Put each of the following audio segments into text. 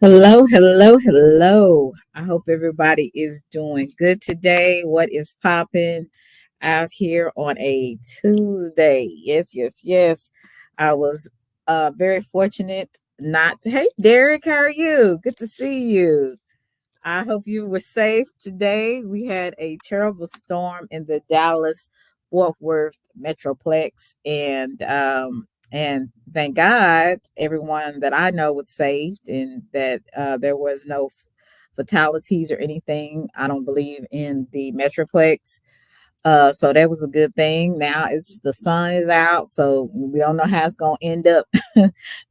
Hello, hello, hello. I hope everybody is doing good today. What is popping out here on a Tuesday? Yes, yes, yes. I was very fortunate not to. Hey, Derek, how are you? Good to see you. I hope you were safe today. We had a terrible storm in the Dallas Fort Worth Metroplex, and thank God everyone that I know was saved, and that there was no fatalities or anything. I don't believe in the Metroplex. So that was a good thing. Now it's the sun is out, so we don't know how it's gonna end up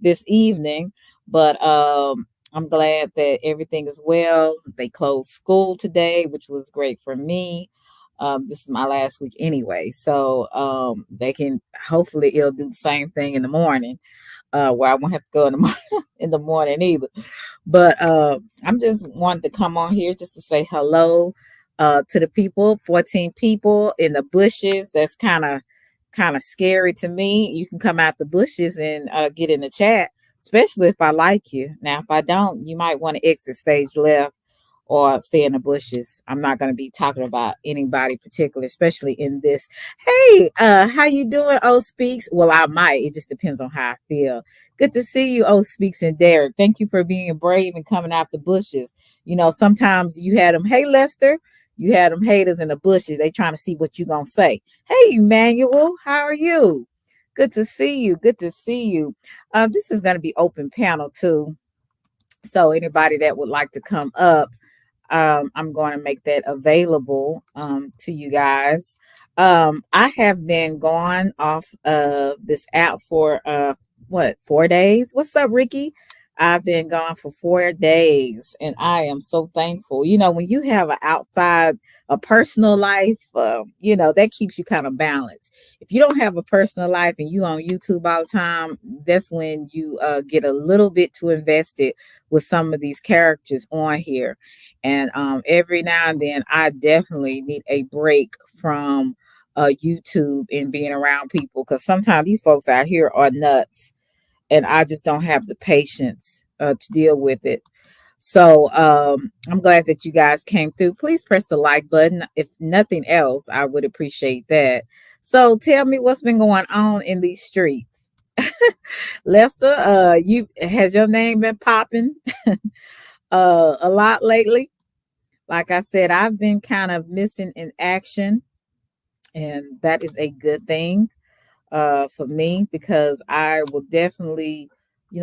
this evening. But I'm glad that everything is well. They closed school today, which was great for me. This is my last week anyway, so they can hopefully it'll do the same thing in the morning. Where I won't have to go in the in the morning either. But I'm just wanting to come on here just to say hello to the people. 14 people in the bushes. That's kind of scary to me. You can come out the bushes and get in the chat, especially if I like you. Now, if I don't, you might want to exit stage left or stay in the bushes. I'm not going to be talking about anybody particular, especially in this. Hey, how you doing, O Speaks? Well, I might. It just depends on how I feel. Good to see you, O Speaks and Derek. Thank you for being brave and coming out the bushes. You know, sometimes you had them, hey Lester, you had them haters in the bushes. They trying to see what you gonna say. Hey, Emmanuel, how are you? Good to see you. Good to see you. This is gonna be open panel too. So anybody that would like to come up, I'm going to make that available to you guys. I have been gone off of this app for 4 days. What's up, Ricky? I've been gone for 4 days, and I am so thankful. You know, when you have an outside, a personal life, that keeps you kind of balanced. If you don't have a personal life and you on YouTube all the time, that's when you get a little bit too invested with some of these characters on here. And every now and then, I definitely need a break from YouTube and being around people, because sometimes these folks out here are nuts, and I just don't have the patience to deal with it. So I'm glad that you guys came through. Please press the like button. If nothing else, I would appreciate that. So tell me what's been going on in these streets. Lester, you has your name been popping a lot lately? Like I said, I've been kind of missing in action, and that is a good thing for me, because I will definitely,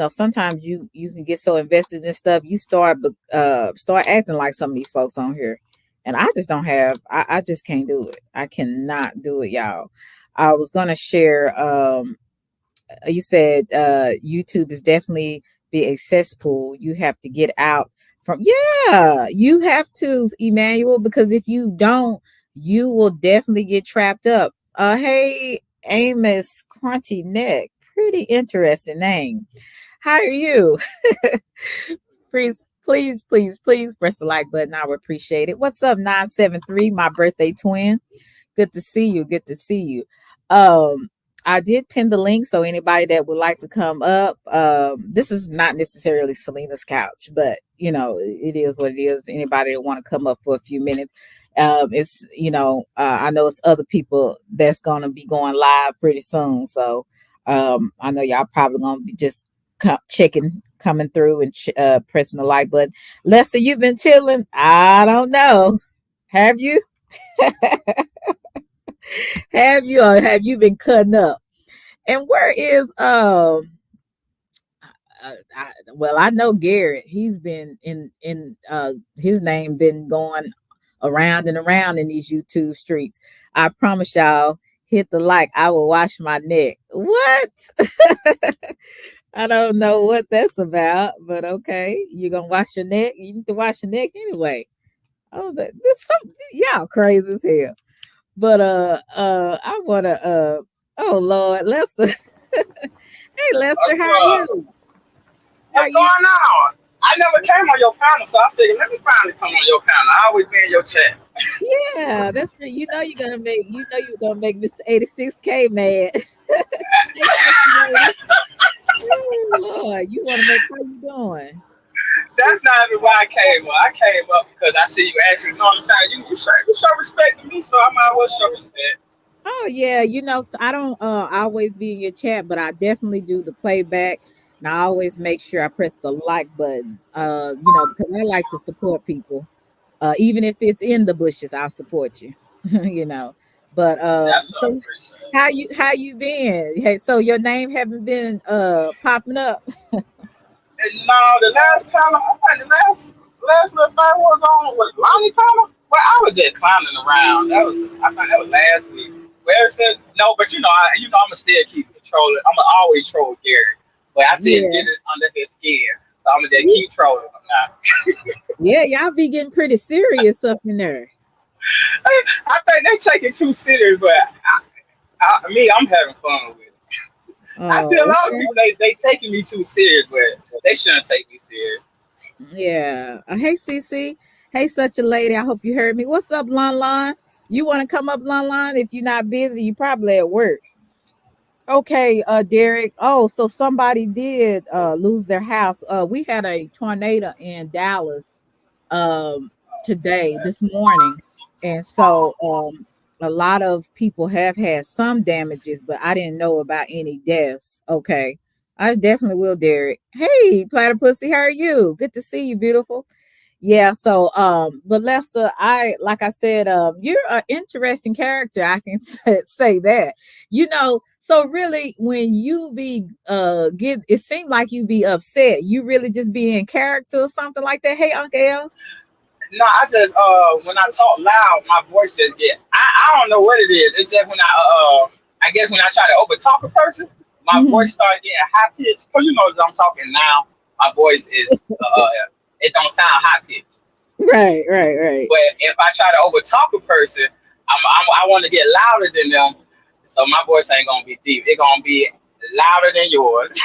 sometimes you can get so invested in stuff, you start acting like some of these folks on here, and I just don't have, I just can't do it. I cannot do it, y'all. I was gonna share. You said YouTube is definitely be a cesspool. You have to get out from. Yeah, you have to, Emmanuel, because if you don't, you will definitely get trapped up. Hey, Amos Crunchy Neck, pretty interesting name. How are you? Please, please, please, please press the like button. I would appreciate it. What's up, 973? My birthday twin. Good to see you. Good to see you. Um, I did pin the link, so anybody that would like to come up, this is not necessarily Selena's couch, but it is what it is. Anybody that want to come up for a few minutes, it's I know it's other people that's gonna be going live pretty soon, so I know y'all probably gonna be just checking, coming through and pressing the like button. Lester, you've been chilling. I don't know. Have you? Have you, or have you been cutting up? And where is well, I know Garrett. He's been in his name been going around and around in these YouTube streets. I promise y'all, hit the like. I will wash my neck. What? I don't know what that's about, but okay. You're gonna wash your neck. You need to wash your neck anyway. Oh, that's some y'all crazy as hell. But I wanna oh Lord, Lester. Hey Lester, What's how are up? you? How are What's you? going on? I never came on your panel, so I figured let me finally come on your panel. I always be in your chat. Yeah, that's the, you're gonna make Mr. 86K mad. Hey, Lady. Oh Lord, you wanna make how you doing? That's not even why I came up. I came up because I see you actually know what I'm saying. You show respect to me, so I might as well show respect. Oh yeah, I don't always be in your chat, but I definitely do the playback, and I always make sure I press the like button. Because I like to support people. Even if it's in the bushes, I'll support you. you know. But That's what I so appreciate. how you been? Hey, so your name haven't been popping up. And no, the last panel, I think the last little thing was on was Lonnie panel. Well, I was just clowning around. I think that was last week. Where it said no, but I'ma still keep controlling. I'ma always troll Gary, but I see it's Yeah. getting under his skin, so I'ma just keep trolling him now. Yeah, y'all be getting pretty serious up in there. I think they take it too serious, but I'm having fun with it. I see a Oh, lot of okay. people they taking me too serious, but they shouldn't take me serious. Yeah. Hey, Cece. Hey, such a lady. I hope you heard me. What's up, Lon Lon? You want to come up, Lon Lon? If you're not busy, you probably at work. Okay, Derek. Oh, so somebody did lose their house. We had a tornado in Dallas today, this morning. And so a lot of people have had some damages, but I didn't know about any deaths. Okay. I definitely will, Derek. Hey, Platypussy, how are you? Good to see you, beautiful. Yeah, so but Lester, I like I said, you're an interesting character. I can say that. So really when you be get it seemed like you be upset. You really just be in character or something like that. Hey, Uncle L. No, I just when I talk loud, my voice just get. I don't know what it is. It's just when I guess when I try to over talk a person, my Mhm. voice starts getting high pitched. Cause as I'm talking now, my voice is it don't sound high pitched. Right, right, right. But if I try to over talk a person, I want to get louder than them, so my voice ain't gonna be deep. It's gonna be louder than yours.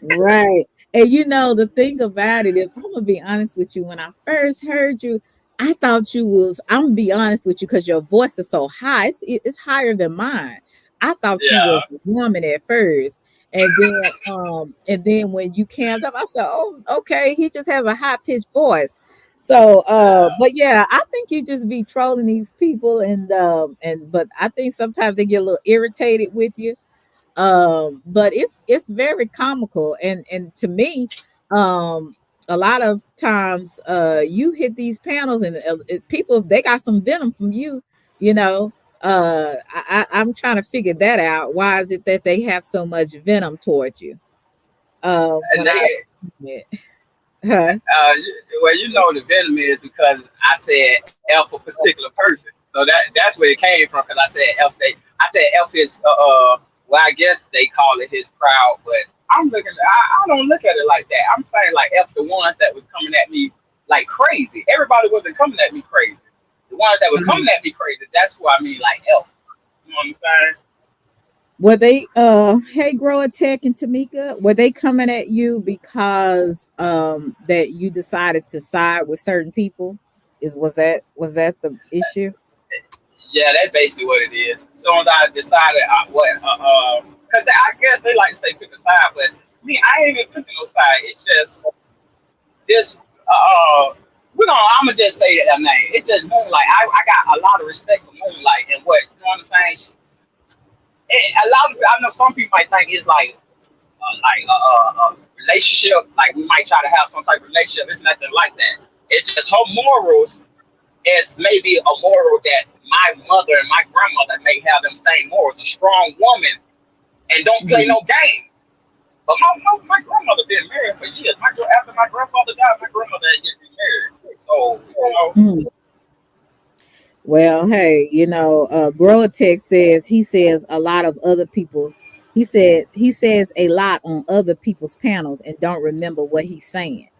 Right. And the thing about it is, I'm gonna be honest with you. When I first heard you, I thought I'm gonna be honest with you because your voice is so high. It's higher than mine. I thought you was Yeah. a woman at first. And then when you camped up, I said, oh, okay, he just has a high pitched voice. So but yeah, I think you just be trolling these people and but I think sometimes they get a little irritated with you, but it's very comical, and to me, um a lot of times you hit these panels and people, they got some venom from you. you know I'm trying to figure that out. Why is it that they have so much venom towards you? And When I they huh? well, the venom is because I said F a particular person, so that's where it came from. Because I said F, I said F is well, I guess they call it his crowd, but I don't look at it like that. I'm saying like F the ones that was coming at me like crazy. Everybody wasn't coming at me crazy. The ones that were coming at me crazy, that's who I mean like F. You know what I'm saying? Were they hey Grower Tech and Tamika, were they coming at you because that you decided to side with certain people? Was that the issue? Yeah, that's basically what it is. As soon as I decided because I guess they like to say pick a side, but me, I ain't even picking no side. It's just this. I'm gonna just say that name. It's just Moonlight. I got a lot of respect for Moonlight and what you know what I'm saying. A lot of I know some people might think it's like a relationship. Like we might try to have some type of relationship. It's nothing like that. It's just her morals is maybe a moral that my mother and my grandmother may have them same morals. A strong woman and don't play Mhm. no games. But my grandmother been married for years. After my grandfather died, my grandmother had just been married. So Mhm. Well, hey, Groatech says he says a lot of other people. He says a lot on other people's panels and don't remember what he's saying.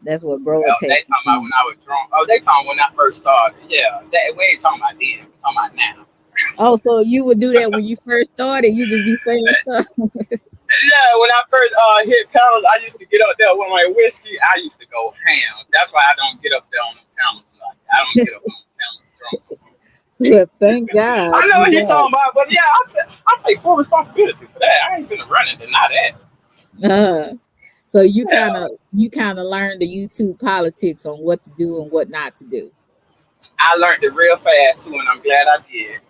That's what Groatech they is talking about saying. when I was drunk. Oh, they talking when I first started. Yeah, we ain't talking about then. We talking about now. Oh, so you would do that when you first started? You just be saying stuff. Yeah, when I first hit panels, I used to get up there with my whiskey. I used to go ham. That's why I don't get up there on the panels. Like I don't get up on the panels drunk. Well, thank God I know you what he's don't. talking about, but yeah, I take full responsibility for that. I ain't been running to not that. Uh, So you kind Yeah, of you kind of learn the YouTube politics on what to do and what not to do. I learned it real fast too, and I'm glad I did.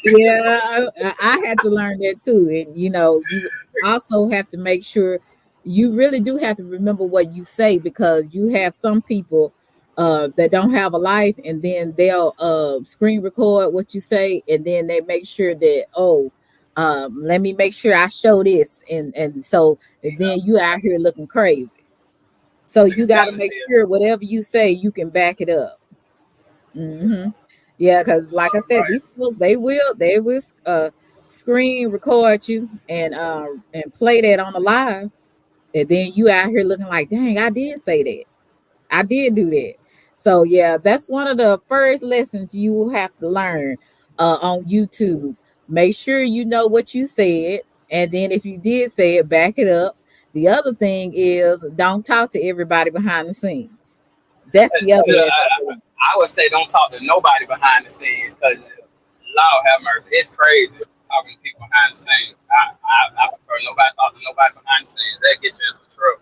Yeah, I had to learn that too. And you also have to make sure you really do have to remember what you say, because you have some people that don't have a life, and then they'll screen record what you say, and then they make sure that, oh, let me make sure I show this, and so and then you out here looking crazy. So Look you at got to telling make here. sure whatever you say, you can back it up. Yeah, because like I All said, these right. fools they will screen record you and play that on the live, and then you out here looking like, dang, I did say that, I did do that. So yeah, that's one of the first lessons you will have to learn on YouTube. Make sure you know what you said, and then if you did say it, back it up. The other thing is, don't talk to everybody behind the scenes. That's the other Look, lesson. I would say don't talk to nobody behind the scenes because Lord have mercy, it's crazy talking to people behind the scenes. I prefer nobody talk to nobody behind the scenes. That gets you in some trouble.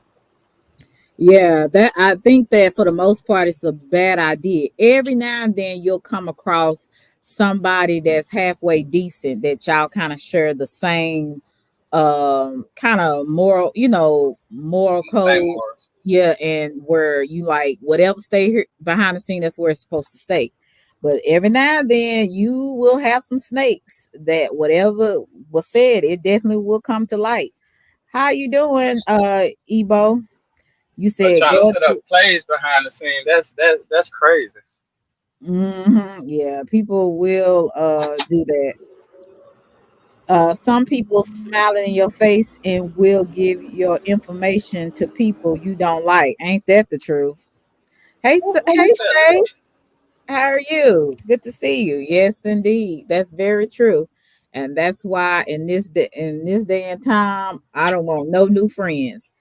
Yeah, that I think that for the most part it's a bad idea. Every now and then you'll come across somebody that's halfway decent, that y'all kind of share the same kind of moral, moral Same code. words. Yeah, and where you like whatever stay here behind the scene, that's where it's supposed to stay. But every now and then you will have some snakes that whatever was said, it definitely will come to light. How you doing, Ebo? You But said trying to go set to. up plays behind the scene, that's crazy. Yeah, people will do that. Some people smiling in your face and will give your information to people you don't like. Ain't that the truth? Hey, Who hey, said it? Shay, how are you? Good to see you. Yes, indeed, that's very true, and that's why in this day and time, I don't want no new friends.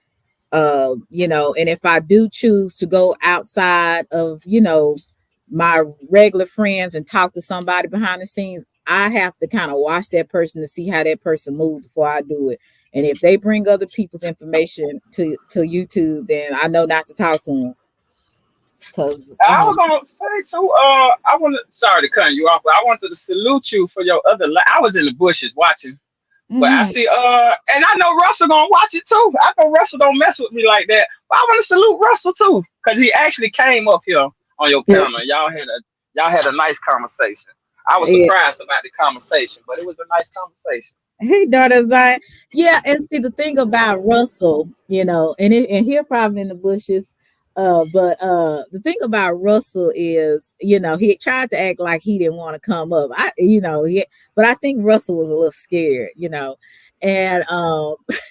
And if I do choose to go outside of, my regular friends and talk to somebody behind the scenes, I have to kind of watch that person to see how that person moves before I do it. And if they bring other people's information to YouTube, then I know not to talk to them. Because I was gonna say too. I wanted. Sorry to cut you off, but I wanted to salute you for your other. I was in the bushes watching, but I mhm, see. And I know Russell gonna watch it too. I know Russell don't mess with me like that. But I want to salute Russell too, cause he actually came up here on your yeah, camera. Y'all had a nice conversation. I was yeah. surprised about the conversation, but it was a nice conversation. Hey, daughter Zion. Yeah, and see the thing about Russell, and he'll probably in the bushes. But the thing about Russell is, he tried to act like he didn't want to come up. But I think Russell was a little scared, and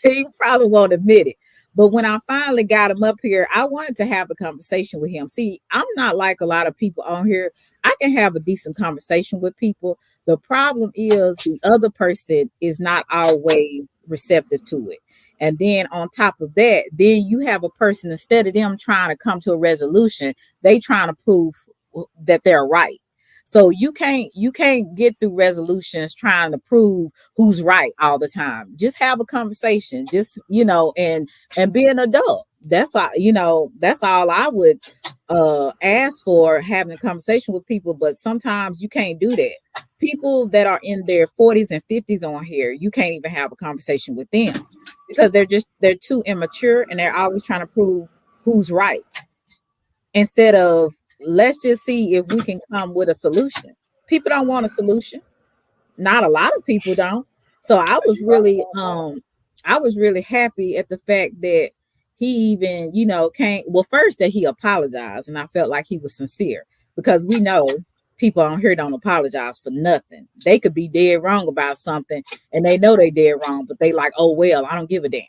he probably won't admit it. But when I finally got him up here, I wanted to have a conversation with him. See, I'm not like a lot of people on here. I can have a decent conversation with people. The problem is the other person is not always receptive to it. And then on top of that, then you have a person, instead of them trying to come to a resolution, they trying to prove that they're right. So you can't get through resolutions trying to prove who's right all the time. Just have a conversation. Just, and be an adult. That's all I would ask for, having a conversation with people. But sometimes you can't do that. People that are in their 40s and 50s on here, you can't even have a conversation with them, because they're too immature, and they're always trying to prove who's right, instead of, let's just see if we can come with a solution. People don't want a solution. Not a lot of people don't. So You right about that. I was really happy at the fact that he even, came, well, first that he apologized, and I felt like he was sincere, because we know people on here don't apologize for nothing. They could be dead wrong about something, and they know they dead wrong, but they like, oh well, I don't give a damn.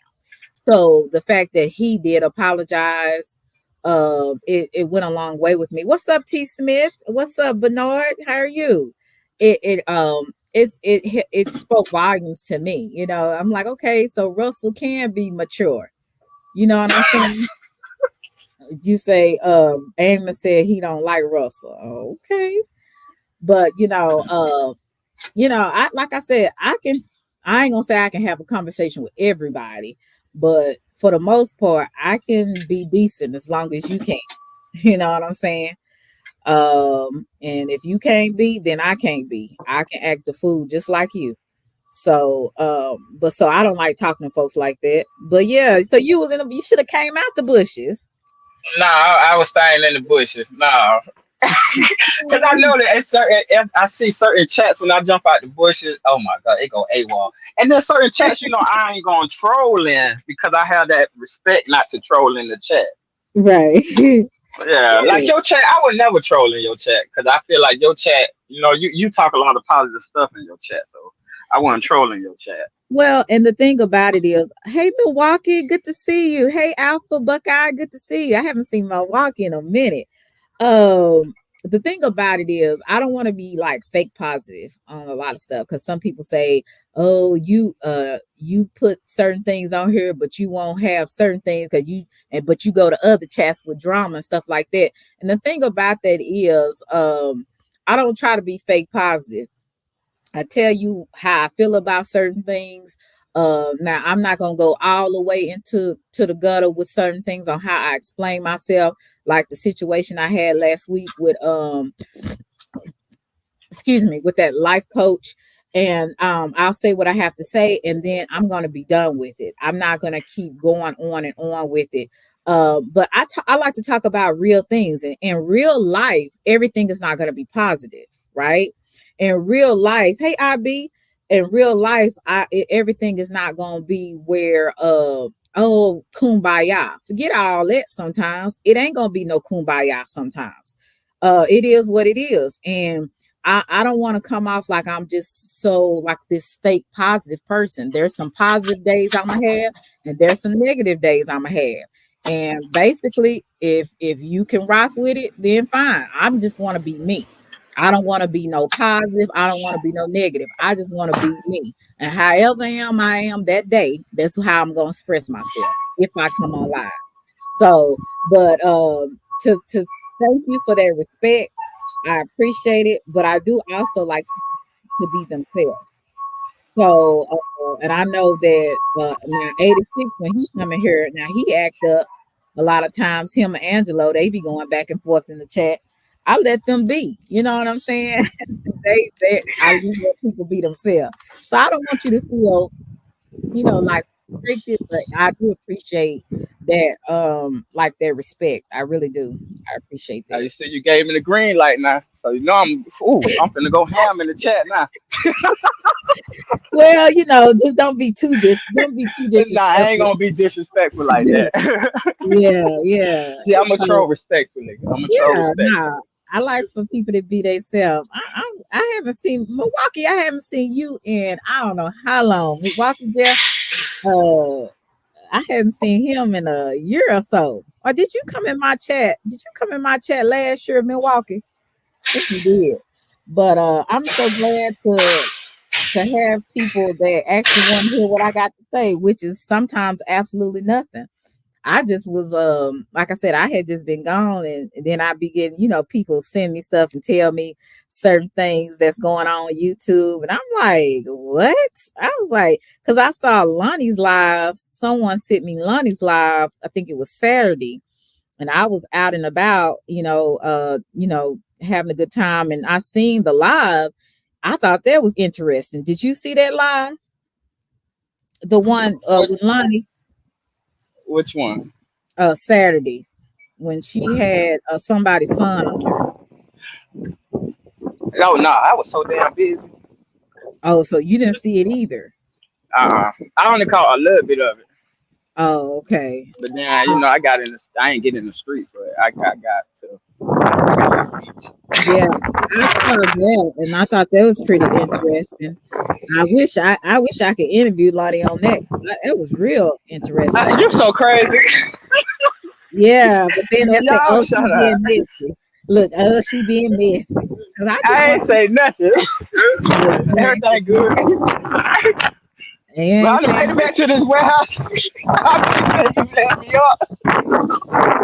So the fact that he did apologize, it went a long way with me. What's up, T Smith? What's up, Bernard? How are you? It spoke volumes to me. I'm like, okay, so Russell can be mature. You know what I'm saying? You say, Amos said he don't like Russell. Okay, but I, like I said, I ain't gonna say I can have a conversation with everybody, But for the most part, I can be decent as long as you can. You know what I'm saying? And if you can't be, then I can't be. I can act the fool just like you. So, but so I don't like talking to folks like that. But yeah, so you was in you should have came out the bushes. No, I was staying in the bushes. No, because I know that if I see certain chats when I jump out the bushes, oh my god, it go AWOL. And then certain chats, I ain't going to troll in because I have that respect not to troll in the chat. Right. Yeah, like Yeah. your chat, I would never troll in your chat because I feel like your chat, you talk a lot of positive stuff in your chat, so I wouldn't troll in your chat. Well, and the thing about it is, hey Milwaukee, good to see you. Hey Alpha Buckeye, good to see you. I haven't seen Milwaukee in a minute. The thing about it is, I don't want to be like fake positive on a lot of stuff because some people say, "Oh, you put certain things on here, but you won't have certain things because but you go to other chats with drama and stuff like that." And the thing about that is, I don't try to be fake positive. I tell you how I feel about certain things. Now I'm not gonna go all the way into the gutter with certain things on how I explain myself, like the situation I had last week with excuse me, with that life coach. And I'll say what I have to say, and then I'm going to be done with it. I'm not going to keep going on and on with it. But I like to talk about real things. And in real life, everything is not going to be positive, right? In real life, hey, IB, in real life, everything is not going to be where, oh, kumbaya. Forget all that sometimes. It ain't going to be no kumbaya sometimes. It is what it is. And I don't want to come off like I'm just so like this fake positive person. There's some positive days I'm gonna have, and there's some negative days I'm gonna have. And basically, if you can rock with it, then fine. I just want to be me. I don't want to be no positive. I don't want to be no negative. I just want to be me. And however I am that day, that's how I'm gonna express myself if I come on live. So, but to thank you for that respect. I appreciate it, but I do also like to be themselves. So, and I know that now 86 when he come in here, now he act up a lot of times. Him and Angelo, they be going back and forth in the chat. I let them be. You know what I'm saying? I just let people be themselves. So I don't want you to feel like restricted, but I do appreciate that, like that respect. I really do. I appreciate Now that. you see, you gave me the green light now, so I'm finna go ham in the chat now. Well, just don't be too Nah, I ain't disrespectful. gonna be disrespectful like that. Yeah, yeah. See, I'm a So troll respectfully. I'm a troll yeah, nah. respectfully. I like for people to be themselves. I haven't seen Milwaukee. I haven't seen you in I don't know how long. Milwaukee Jeff. Uh, I hadn't seen him in a year or so. Or did you come in my chat? Did you come in my chat last year in Milwaukee? I think you did. But I'm so glad to have people that actually want to hear what I got to say, which is sometimes absolutely nothing. I just was like I said, I had just been gone, and then I begin, people send me stuff and tell me certain things that's going on YouTube, and I'm like, what? I was like, because I saw Lonnie's live. Someone sent me Lonnie's live. I think it was Saturday, and I was out and about, having a good time, and I seen the live. I thought that was interesting. Did you see that live? The one What? with Lonnie Which one? Saturday when she had somebody's son on her. Oh no, I was so damn busy. Oh, so you didn't see it either. I only caught a little bit of it, Oh, okay. but then Uh, I got in. I ain't get in the street, but I got to. I got to the beach. yeah, I saw that and I thought that was pretty interesting. I wish I could interview Lottie on that because it was real interesting. You so crazy. Yeah, but then they say, Y'all "Oh, she shut up. being messy." Look, oh, she being messy. Because I just I want ain't say nothing. look, you ain't Everything good. you But ain't on the way saying back to this warehouse, I appreciate you letting me up.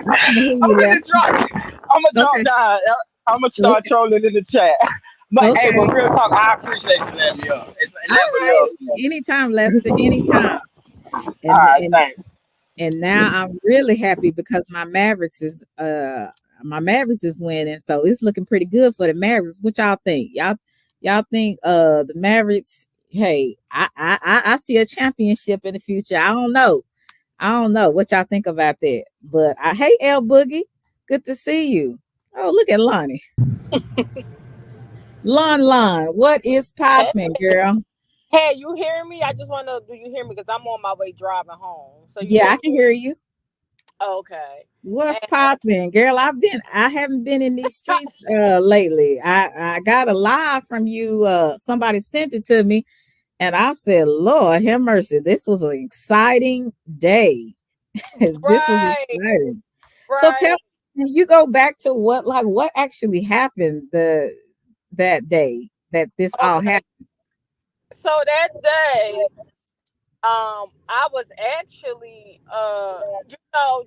I can hear I'm you gonna laughing. drop. I'm gonna drop Okay, down. I'm gonna start okay, trolling in the chat. But hey, but okay. real talk, I appreciate you letting me up. It's All never right. love. Anytime, Lester. Anytime. All and right, and thanks. and now I'm really happy because my Mavericks is winning, so it's looking pretty good for the Mavericks. What y'all think? Y'all think the Mavericks? Hey, I see a championship in the future. I don't know what y'all think about that. But I hey L Boogie, good to see you. Oh, look at Lonnie. Lon, what is Hey, popping, girl? hey, you hearing me? I just want to. Do you hear me? Because I'm on my way driving home. So you Yeah, hear I can me? hear you. Okay. What's And, popping, girl? I haven't been in these streets lately. I got a live from you. Somebody sent it to me, and I said, Lord have mercy. This was an exciting day. This was right, exciting. So tell right. me, you go back to what actually happened that day that this all Okay. happened. So that day, I was actually,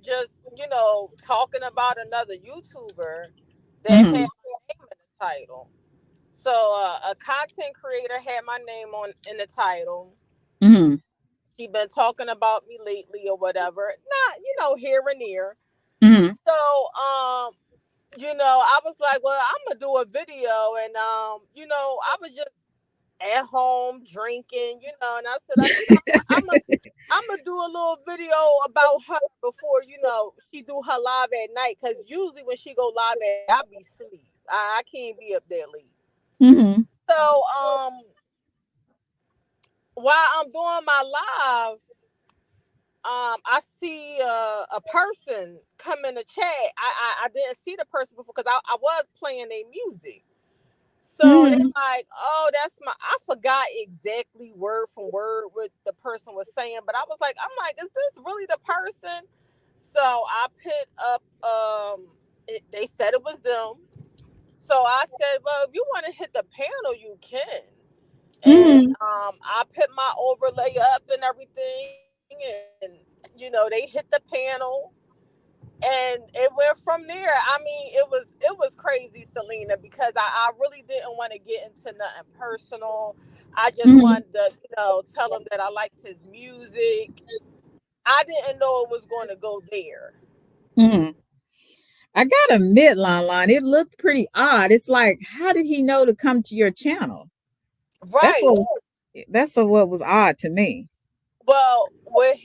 just talking about another YouTuber that had Mm-hmm. my name in the title. So a content creator had my name on in the title. Mm-hmm. She been talking about me lately or whatever. Not, here and there. Mm-hmm. So, I was like, well, I'm gonna do a video, and I was just at home drinking, and I said, I'm gonna do a little video about her before, she do her live at night, because usually when she go live at night, I be asleep. I can't be up there late. Mm-hmm. So, while I'm doing my live, I see a person come in the chat. I didn't see the person before because I was playing their music. So they're Mm-hmm. like, "Oh, that's my." I forgot exactly word from word what the person was saying, but I'm like, "Is this really the person?" So I put up. They said it was them. So I said, "Well, if you want to hit the panel, you can." And Mm-hmm. I put my overlay up and everything, and they hit the panel, and it went from there. I mean, it was crazy, Selena, because I really didn't want to get into nothing personal. I just Mm-hmm. wanted to, tell him that I liked his music. I didn't know it was going to go there. Mm-hmm. I gotta admit, Lon, it looked pretty odd. It's like, how did he know to come to your channel? That's Right. what was what was odd to me. Well, what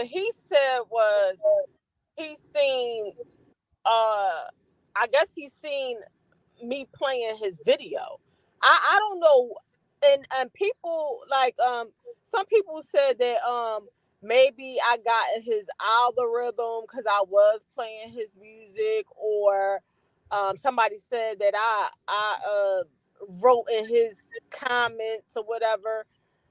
he said was he seen I guess he's seen me playing his video. I don't know, and people like some people said that maybe I got in his algorithm because I was playing his music, or somebody said that I wrote in his comments or whatever.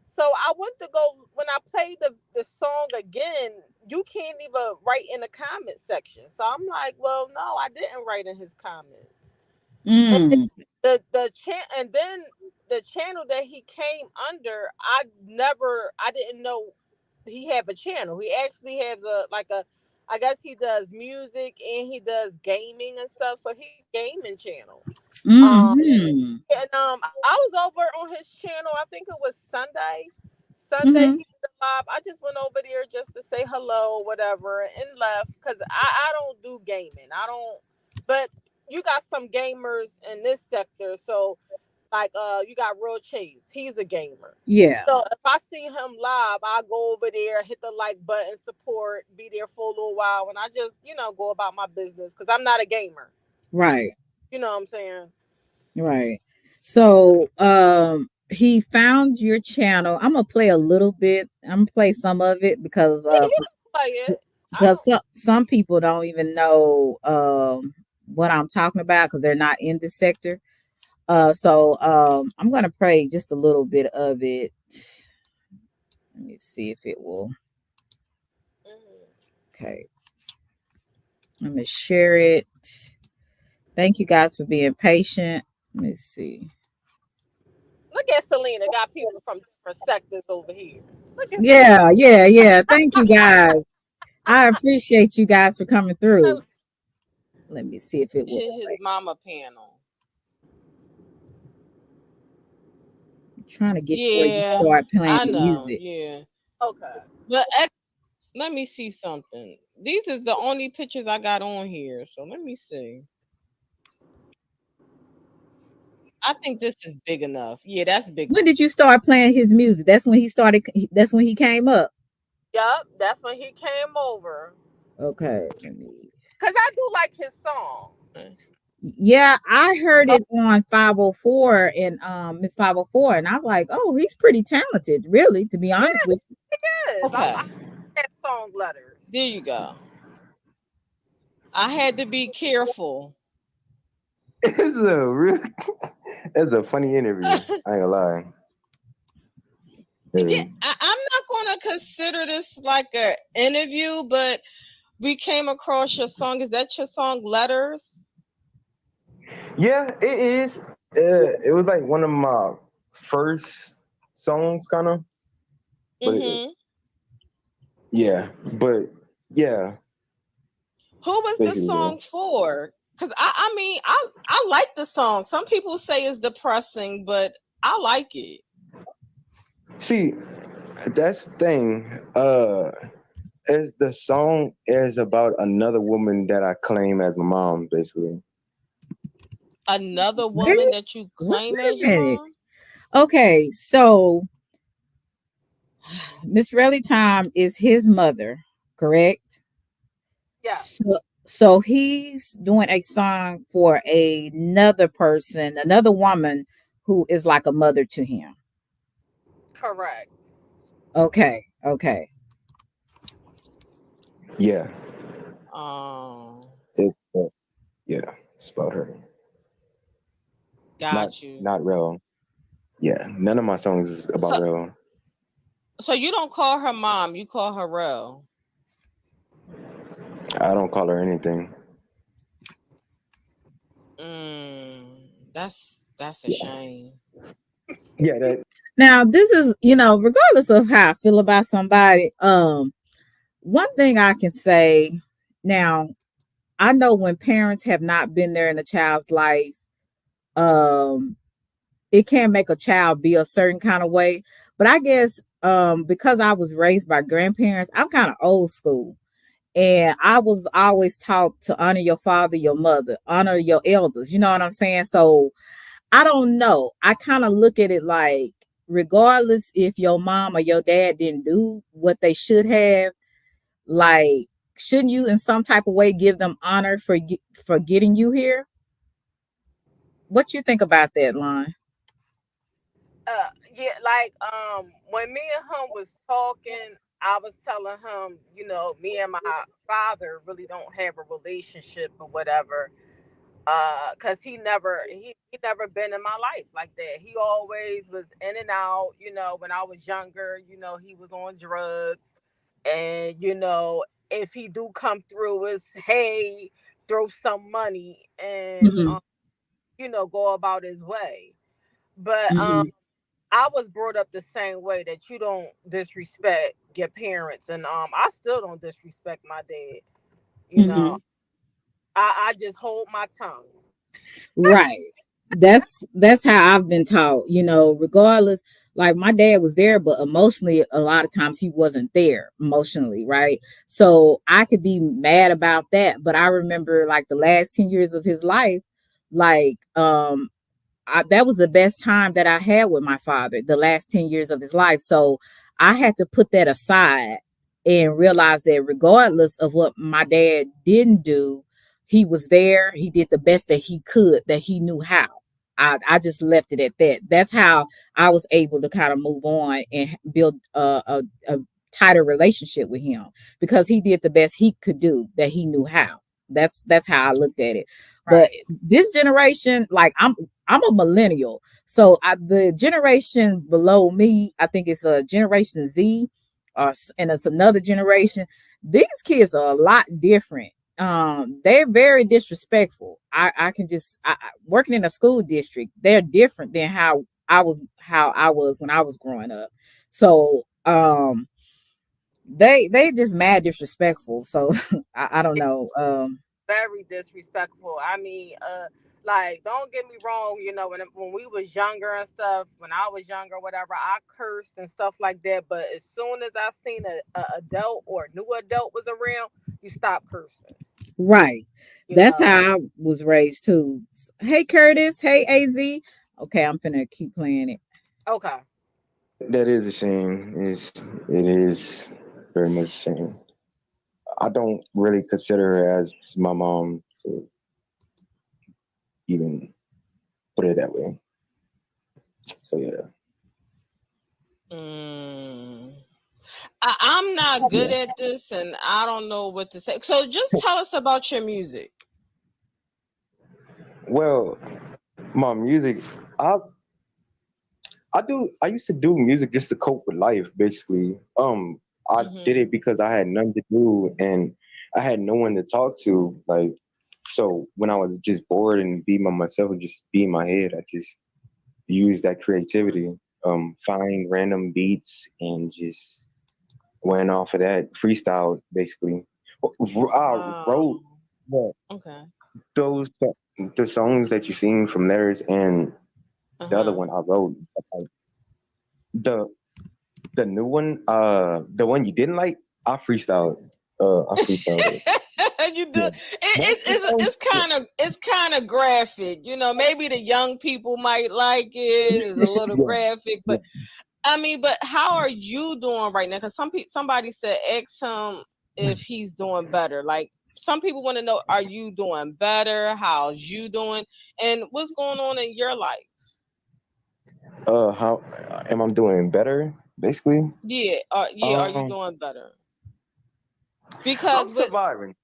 So I went to go when I played the song again. You can't even write in the comment section. So I'm like, well, no, I didn't write in his comments. And Mm. and then the channel that he came under, I didn't know he have a channel. He actually has a I guess he does music and he does gaming and stuff. So he got a gaming channel. Um Mm-hmm. and I was over on his channel. I think it was Sunday. Sunday Mm-hmm. he did a live. I just went over there just to say hello, whatever, and left because I don't do gaming. I don't. But you got some gamers in this sector, so like you got Real Chase. He's a gamer. Yeah, So if I see him live, I go over there, hit the like button, support, be there for a little while, and I just go about my business because I'm not a gamer. right, You know what I'm saying? right. So he found your channel. I'm gonna play a little bit. I'm gonna play some of it Yeah, you can play it. I because don't. some people don't even know what I'm talking about because they're not in this sector. So I'm gonna play just a little bit of it. Let me see if it will. Mhm. Okay, let me share it. Thank you guys for being patient. Let me see. Look at Selena. Got people from different sectors over here. Look at Selena. Yeah. Thank you guys. I appreciate you guys for coming through. Let me see if it will Hit his play. mama panel. I'm trying to get to where you Yeah, start playing I the know. music. Yeah. Okay. But let me see something. These is the only pictures I got on here. So let me see. I think this is big enough. Yeah, that's big. When did you start playing his music? That's when he started. That's when he came up. Yup, that's when he came over. Okay, let me. Cause I do like his song. Yeah, I heard Oh, it on 504 and Miss 504, and I was like, oh, he's pretty talented, really, to be honest Yeah, with it is. I okay. that song letters. There you go. I had to be careful. It's a real, it's a funny interview. I ain't gonna lie. Yeah, Uh, I'm not gonna consider this like a interview, but we came across your song. Is that your song, Letters? yeah, it is. It was like one of my first songs, kind of. But Mm-hmm. yeah, but yeah, Who was this basically, yeah. song for? Because I mean, I like the song. Some people say it's depressing, but I like it. See, that's the thing. Is the song is about another woman that I claim as my mom, basically. Another woman wait, that you wait claim a as your minute. mom? Okay, so Miss Relly Time is his mother, correct? Yeah, So he's doing a song for another person, another woman who is like a mother to him. correct. Okay, okay. Yeah, Oh, it, yeah, it's about her. Not got you. not real. Yeah, none of my songs is about So, real. so you don't call her mom, you call her Rel. I don't call her anything. That's a Yeah, shame. yeah, that. Now this is, regardless of how I feel about somebody, one thing I can say now, I know when parents have not been there in a child's life, um, it can make a child be a certain kind of way. But I guess because I was raised by grandparents, I'm kind of old school. And I was always taught to honor your father, your mother, honor your elders. You know what I'm saying? So I don't know. I kind of look at it like, regardless if your mom or your dad didn't do what they should have, like, shouldn't you in some type of way give them honor for getting you here? What you think about that, line? Yeah, like when me and him was talking, I was telling him, me and my father really don't have a relationship or whatever. Cause he never been in my life like that. He always was in and out, when I was younger, he was on drugs. And if he do come through, it's hey, throw some money and Mm-hmm. go about his way. But Mm-hmm. I was brought up the same way, that you don't disrespect your parents, and I still don't disrespect my dad. You know, Mm-hmm. I just hold my tongue. Right. That's how I've been taught, regardless. Like my dad was there, but emotionally a lot of times he wasn't there emotionally, right? So I could be mad about that, but I remember like the last 10 years of his life, like that was the best time that I had with my father, the last 10 years of his life. So I had to put that aside and realize that regardless of what my dad didn't do, he was there. He did the best that he could, that he knew how. I just left it at that. That's how I was able to kind of move on and build a tighter relationship with him, because he did the best he could do, that he knew how. That's how I looked at it. But Right. this generation, like I'm a millennial, so the generation below me, I think it's a Generation Z, and it's another generation. These kids are a lot different. They're very disrespectful. I can just working in a school district, they're different than how I was when I was growing up. So they just mad disrespectful. So I don't Yeah, know. very disrespectful. I mean, Like, don't get me wrong, when we was younger and stuff, when I was younger, whatever, I cursed and stuff like that. But as soon as I seen a adult or new adult was around, you stop cursing. Right. You That's know. how I was raised too. Hey Curtis. Hey AZ. Okay, I'm finna keep playing it. Okay. That is a shame. It is very much a shame. I don't really consider her as my mom to even put it that way. So yeah, Mm. I'm not good yeah. at this, and I don't know what to say. So just tell us about your music. Well, my music, I I used to do music just to cope with life, basically. I did Hmm. it because I had nothing to do and I had no one to talk to. Like, so when I was just bored and being by myself and just be in my head, I just used that creativity. Find random beats and just went off of that freestyle, basically. I Wow. wrote well, Okay. those the songs that you seen from theirs and Uh the other huh. one I wrote. The The new one, the one you didn't like, I freestyled it. You do Yeah, it, most of the songs, yeah, it's kind of graphic, maybe the young people might like it. It's a little yeah, graphic, yeah. but I mean, but how are you doing right now? Because somebody said ask him if he's doing better. Like, some people want to know, are you doing better? How's you doing? And what's going on in your life? How am I doing better? Basically, Yeah, are you um, doing better? I'm Because with surviving.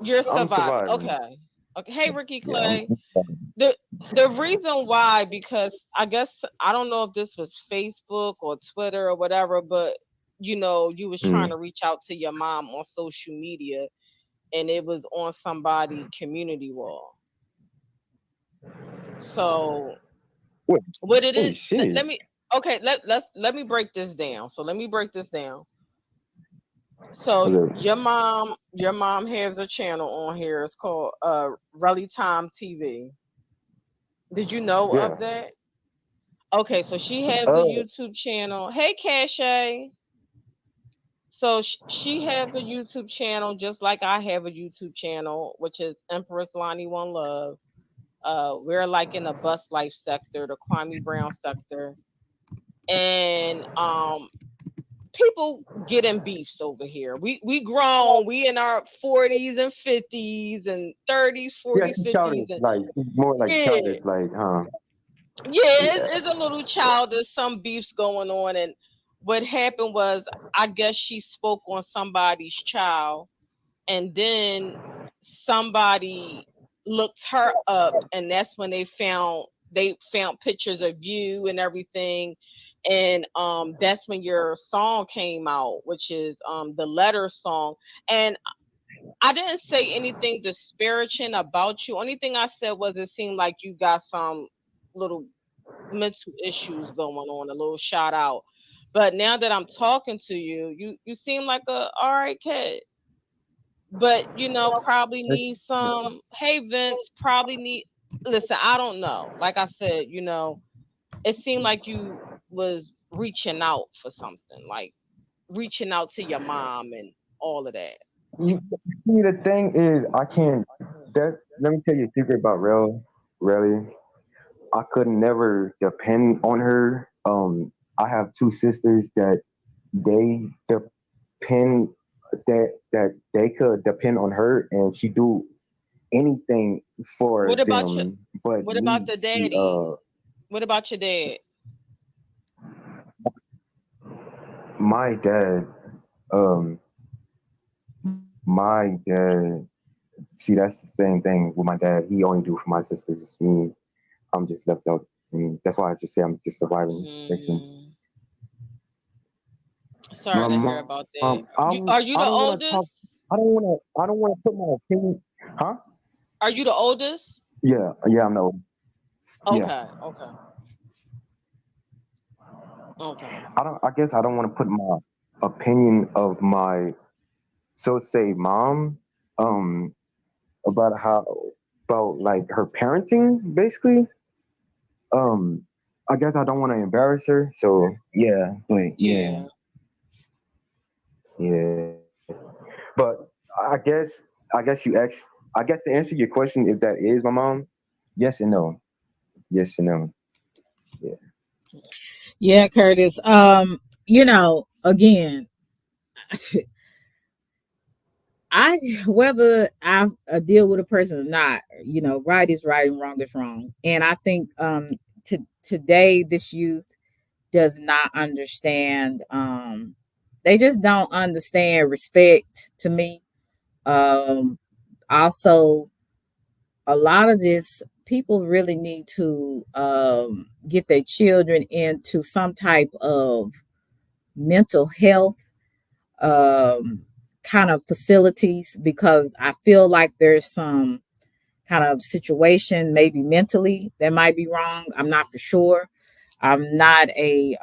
you're I'm surviving. surviving. Okay. Okay. Hey, Ricky Yeah, Clay. I'm surviving. the the reason why, because I guess I don't know if this was Facebook or Twitter or whatever, but you was trying Mm. to reach out to your mom on social media, and it was on somebody community wall. So Wait, what it is, wait, shit. let me okay, let me break this down. So let me break this down. So Was it? your mom has a channel on here. It's called Relly Time TV. Did you know of Yeah. that? Okay, so she has a Uh, YouTube channel. Hey, Cache. So she has a YouTube channel just like I have a YouTube channel, which is Empress Lonnie One Love. We're like in the bus life sector, the Kwame Brown sector, and people get in beefs over here. We grown, we in our 40s and 50s and 30s, yeah, 40s, she's 50s, childish. and Like she's more like yeah, childish. Like, huh? yeah, Yeah. it's a little childish, some beefs going on. And what happened was, I guess she spoke on somebody's child, and then somebody looked her up, and that's when they found pictures of you and everything. And that's when your song came out, which is the letter song. And I didn't say anything disparaging about you. Only thing I said was, it seemed like you got some little mental issues going on, a little shout out. But now that I'm talking to you, you seem like a all right kid. But probably need some, hey Vince, probably need, listen, I don't know. Like I said, it seemed like you was reaching out for something, like reaching out to your mom and all of that. You see, the thing is, I can't. That let me tell you a secret about Relly. I could never depend on her. I have two sisters that they depend that they could depend on her, and she do anything for What about your them. But what about me, the daddy? What about your dad? my dad, um, my dad. See, that's the same thing with my dad. He only do for my sisters. Me, I'm just left out, and that's why I just say I'm just surviving, basically. Hmm. My Sorry to hear mom, about that. I Are don't you want the to talk. oldest? I don't want to put my opinion. Huh? Are you the oldest? Yeah, yeah, I know. Yeah, Okay, okay, okay. I don't. I guess I don't want to put my opinion of my so say mom, um, about how. about like her parenting, basically. Um, I guess I don't want to embarrass her, so yeah, but yeah, Yeah. yeah. But I guess you asked. I guess to answer your question, if that is my mom, yes and no, yes and no. Yeah. Yeah, Curtis. Again, I whether I deal with a person or not, right is right and wrong is wrong. And I think today this youth does not understand. They just don't understand respect to me. Um, Also, a lot of this people really need to get their children into some type of mental health um, kind of facilities, because I feel like there's some kind of situation maybe mentally that might be wrong. I'm not for sure. I'm not a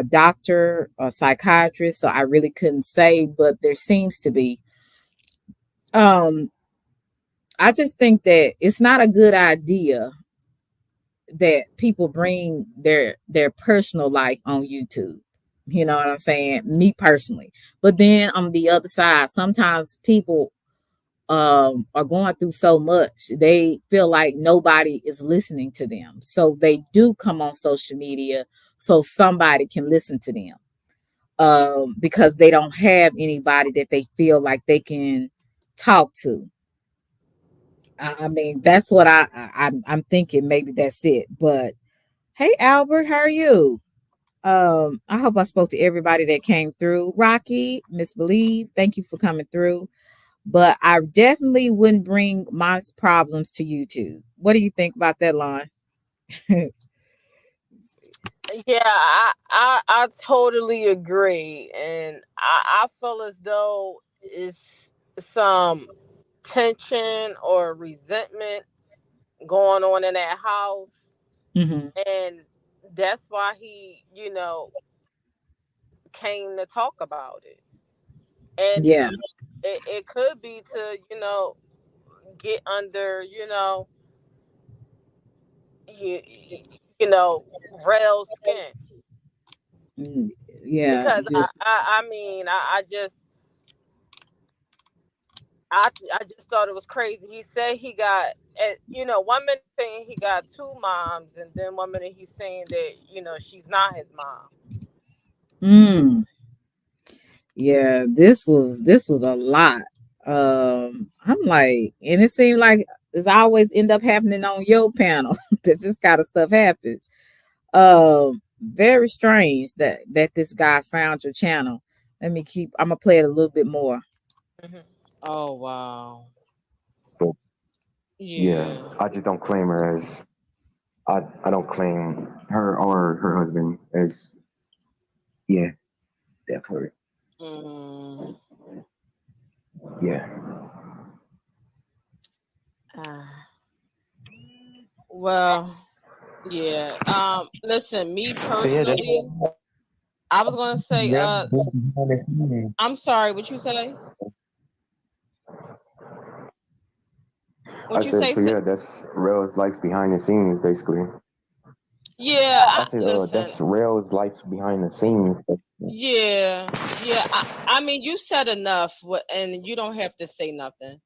doctor or psychiatrist, so I really couldn't say, but there seems to be. Um, I just think that it's not a good idea that people bring their personal life on YouTube. You know what I'm saying? Me personally. But then on the other side, sometimes people are going through so much, they feel like nobody is listening to them. So they do come on social media so somebody can listen to them. Because they don't have anybody that they feel like they can talk to. I mean, that's what I'm thinking. Maybe that's it. But hey, Albert, how are you? I hope I spoke to everybody that came through. Rocky, Miss Believe, thank you for coming through. But I definitely wouldn't bring my problems to YouTube. What do you think about that line? Yeah, I totally agree, and I feel as though it's some tension or resentment going on in that house, Hmm. and that's why he, came to talk about it. And Yeah. it could be to, get under, you, you know, rail skin. Mm, yeah. Because Just. I mean, I just thought it was crazy. He said he got, one minute saying he got two moms, and then one minute he's saying that she's not his mom. Mm, yeah. This was a lot. I'm like, and it seemed like it's always end up happening on your panel that this kind of stuff happens. Very strange that this guy found your channel. I'm gonna play it a little bit more. Hmm. Oh wow. But yeah, Yeah. I just don't claim her as I don't claim her or her husband as yeah, definitely. Mm, Yeah. ah, well, yeah. Listen, me So yeah, that's personally, I was gonna say, yeah. Behind the scenes. I'm sorry, what you say? I What you said say? so yeah, that's Rail's life behind the scenes basically. Yeah, I said listen. that's Rail's life behind the scenes. Yeah, yeah. I mean, you said enough, and you don't have to say nothing.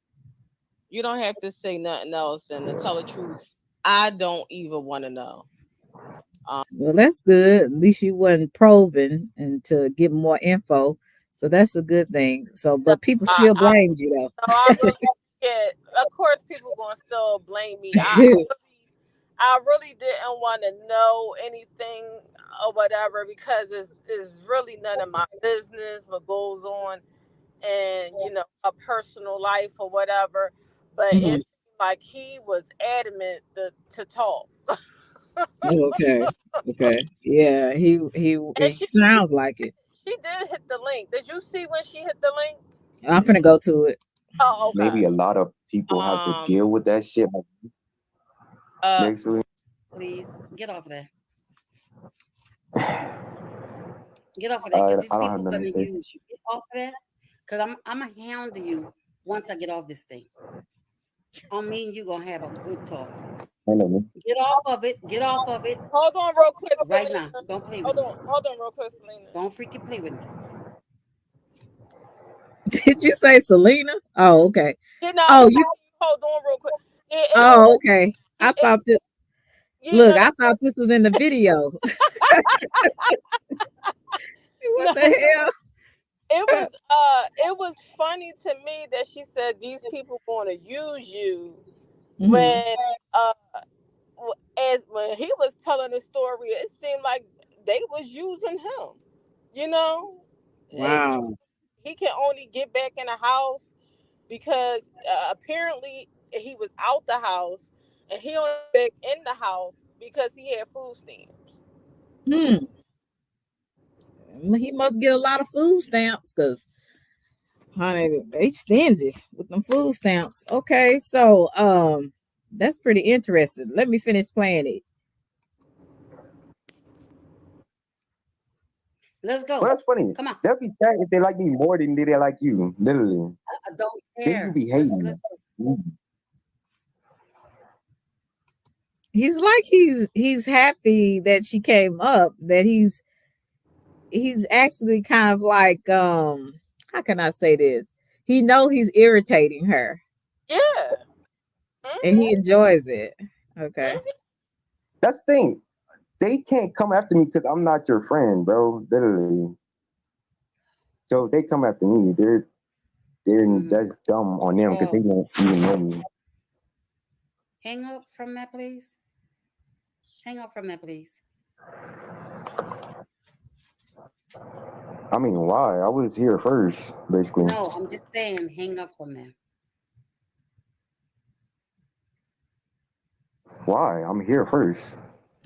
You don't have to say nothing else. And to tell the truth, I don't even want to know. Um, Well, that's good. At least you wasn't probing and to get more info. So that's a good thing. So, No, but people I, still I, blamed you no, I really, yeah. Of course, people gonna still blame me. though. I really didn't want to know anything or whatever because it's really none of my business what goes on in a personal life or whatever. But it Mhm. seemed like he was adamant to talk. Okay. Okay. Yeah. He And she sounds like it. she did hit the link. Did you see when she hit the link? I'm finna go to it. Oh, Maybe okay. a lot of people have to deal um, with that shit. Like, uh, basically, Please get off of there. Get off of there, because these I don't have people nothing to gonna say. use you. Get off of there, because I'm gonna hound you once I get off this thing. Me and you gonna have a good talk. I know. Get off of it. Get off of it Hold on, real quick, right Selena. now. Don't play with me. Hold on, real quick, Selena. Don't freaking play with me. Did you say Selena? Oh, okay. You know, Oh, you. hold on, real quick. It Oh, okay. I it, thought this. you Look, know, I thought this was in the video. What the hell? it was funny to me that she said these people want to use you Mhm. when uh as when he was telling the story, it seemed like they was using him. You know, and Wow. he can only get back in the house because apparently he was out the house and he only back in the house because he had food stamps. Hmm. He must get a lot of food stamps because, honey, they stingy with them food stamps. Okay, so that's pretty interesting. Let me finish playing it. Let's Well, go. that's funny. Come on. They'll be sad if they like me more than they like you. Literally, I don't people care. be Let's hating. let's go. He's like he's happy that she came up. That he's actually kind of like how can I say this? He know he's irritating her Yeah. and he Hmm. enjoys it. Okay. Hmm. That's the thing. They can't come after me because I'm not your friend, bro. Literally. So if they come after me, they're Mm-hmm. that's dumb on them because they Oh, don't even know me. hang up from that, please. Hang up from that, please. I mean, why? I was here first, basically. No, I'm just saying, hang up from there Why? I'm here first.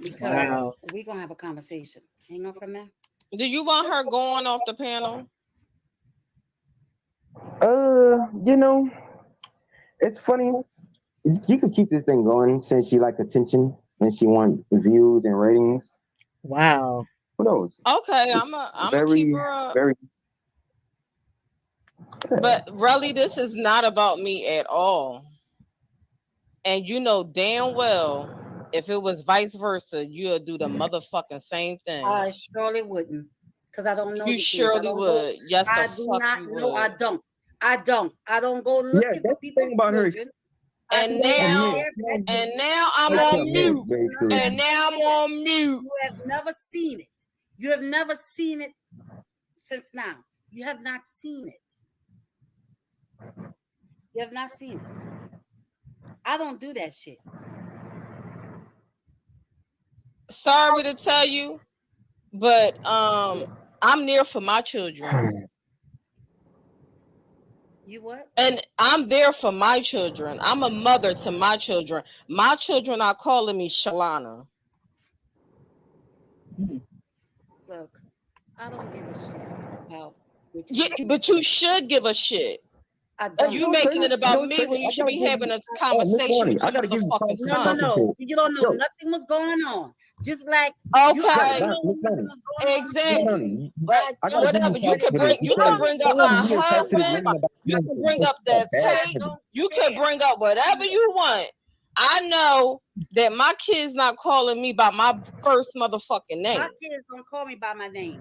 because Wow. we're gonna have a conversation. Hang up from there. Do you want her going off the panel? You know, it's funny. You could keep this thing going since she like attention and she want views and ratings. Wow. Who knows? Okay, It's I'm a keep very, her up. very. But really, this is not about me at all. And you know damn well if it was vice versa, you'll do the motherfucking same thing. I surely wouldn't, because I don't know You the kids. I surely don't go. would. Yes, the I do fuck not you know. I would. don't. I don't. I don't go Yeah, looking for that's the thing people's about her. children. I And stay out now, Admit, there. That and is now I'm like to on admit, mute. very none of true. that And now I'm bullshit. on mute. You have never seen it. You have never seen it since now. You have not seen it. You have not seen it. I don't do that shit. Sorry to tell you, but I'm there for my children. You what? And I'm there for my children. I'm a mother to my children. My children are calling me Shalana. Look, I don't give a shit about what you Yeah, think. but you should give a shit. I Hey, you don't. You know what's making crazy? it You know about what's me crazy? when you I should gotta be give having you. a Oh, Miss conversation Ronnie, with I your gotta give you motherfucking something No, to no, talk son. no. to. You don't know Yo, nothing what's going on. Just like I Okay, don't know Miss when nothing Ronnie, was going on Miss with exactly. you. Ronnie, But I I gotta don't. give you whatever, But something for this you you because can don't bring you up all don't my you care. attached to this husband. women about You men can is bring just up a the bad I tape. habit. don't You can care. bring up whatever you want. I know that my kids not calling me by my first motherfucking My name. kids don't call me by my name.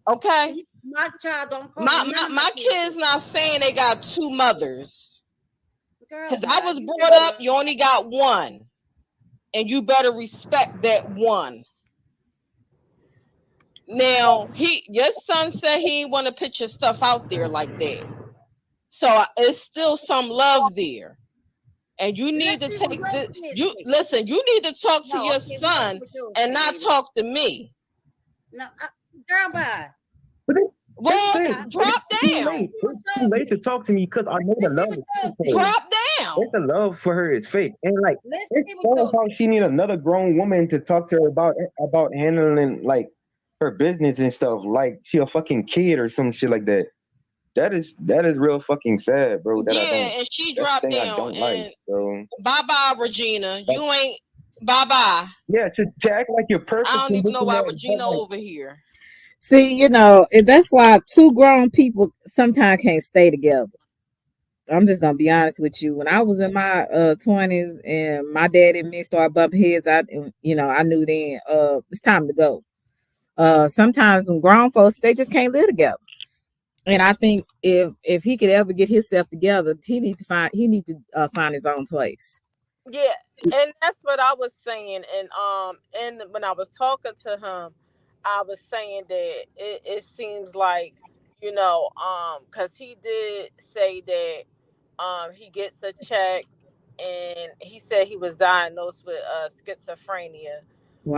Okay, My child don't call my none my, of my my kids kids do. not saying they got two mothers. Girl, Cause I bye. was You brought ain't up, gonna. you only got one, and you better respect that one. Now your son said he didn't want to put your stuff out there like that, so it's still some love there. And you need Let's to see what take your this. kids You think. listen. You need to talk to No, your okay, we're gonna see son what yours and say, not baby. talk to me. No, girl, bye. But it's Well, this. Stop. drop It's too Let's down. late. see what It's too yours late to say. talk to me because I know the Let's see love what is yours fake for say. her. Drop It's down. the love for her is fake, and like Let's it's see what so yours how say. she need another grown woman to talk to her about handling like her business and stuff like she a fucking kid or some shit like that. That is real fucking sad, bro. That I Yeah, don't. and she That's the dropped thing I down. don't like, And bro. bye bye, Regina. Like, You ain't bye bye. yeah, to act like you're I perfect don't and even this know and why that. But Regina like, over here. See, that's why two grown people sometimes can't stay together. I'm just gonna be honest with you. When I was in my 20s and my dad and me started bumping heads, I knew then it's time to go. Sometimes when grown folks they just can't live together. And I think if he could ever get himself together, he need to find his own place. Yeah, and that's what I was saying. And when I was talking to him, I was saying that it seems like, because he did say that he gets a check, and he said he was diagnosed with schizophrenia.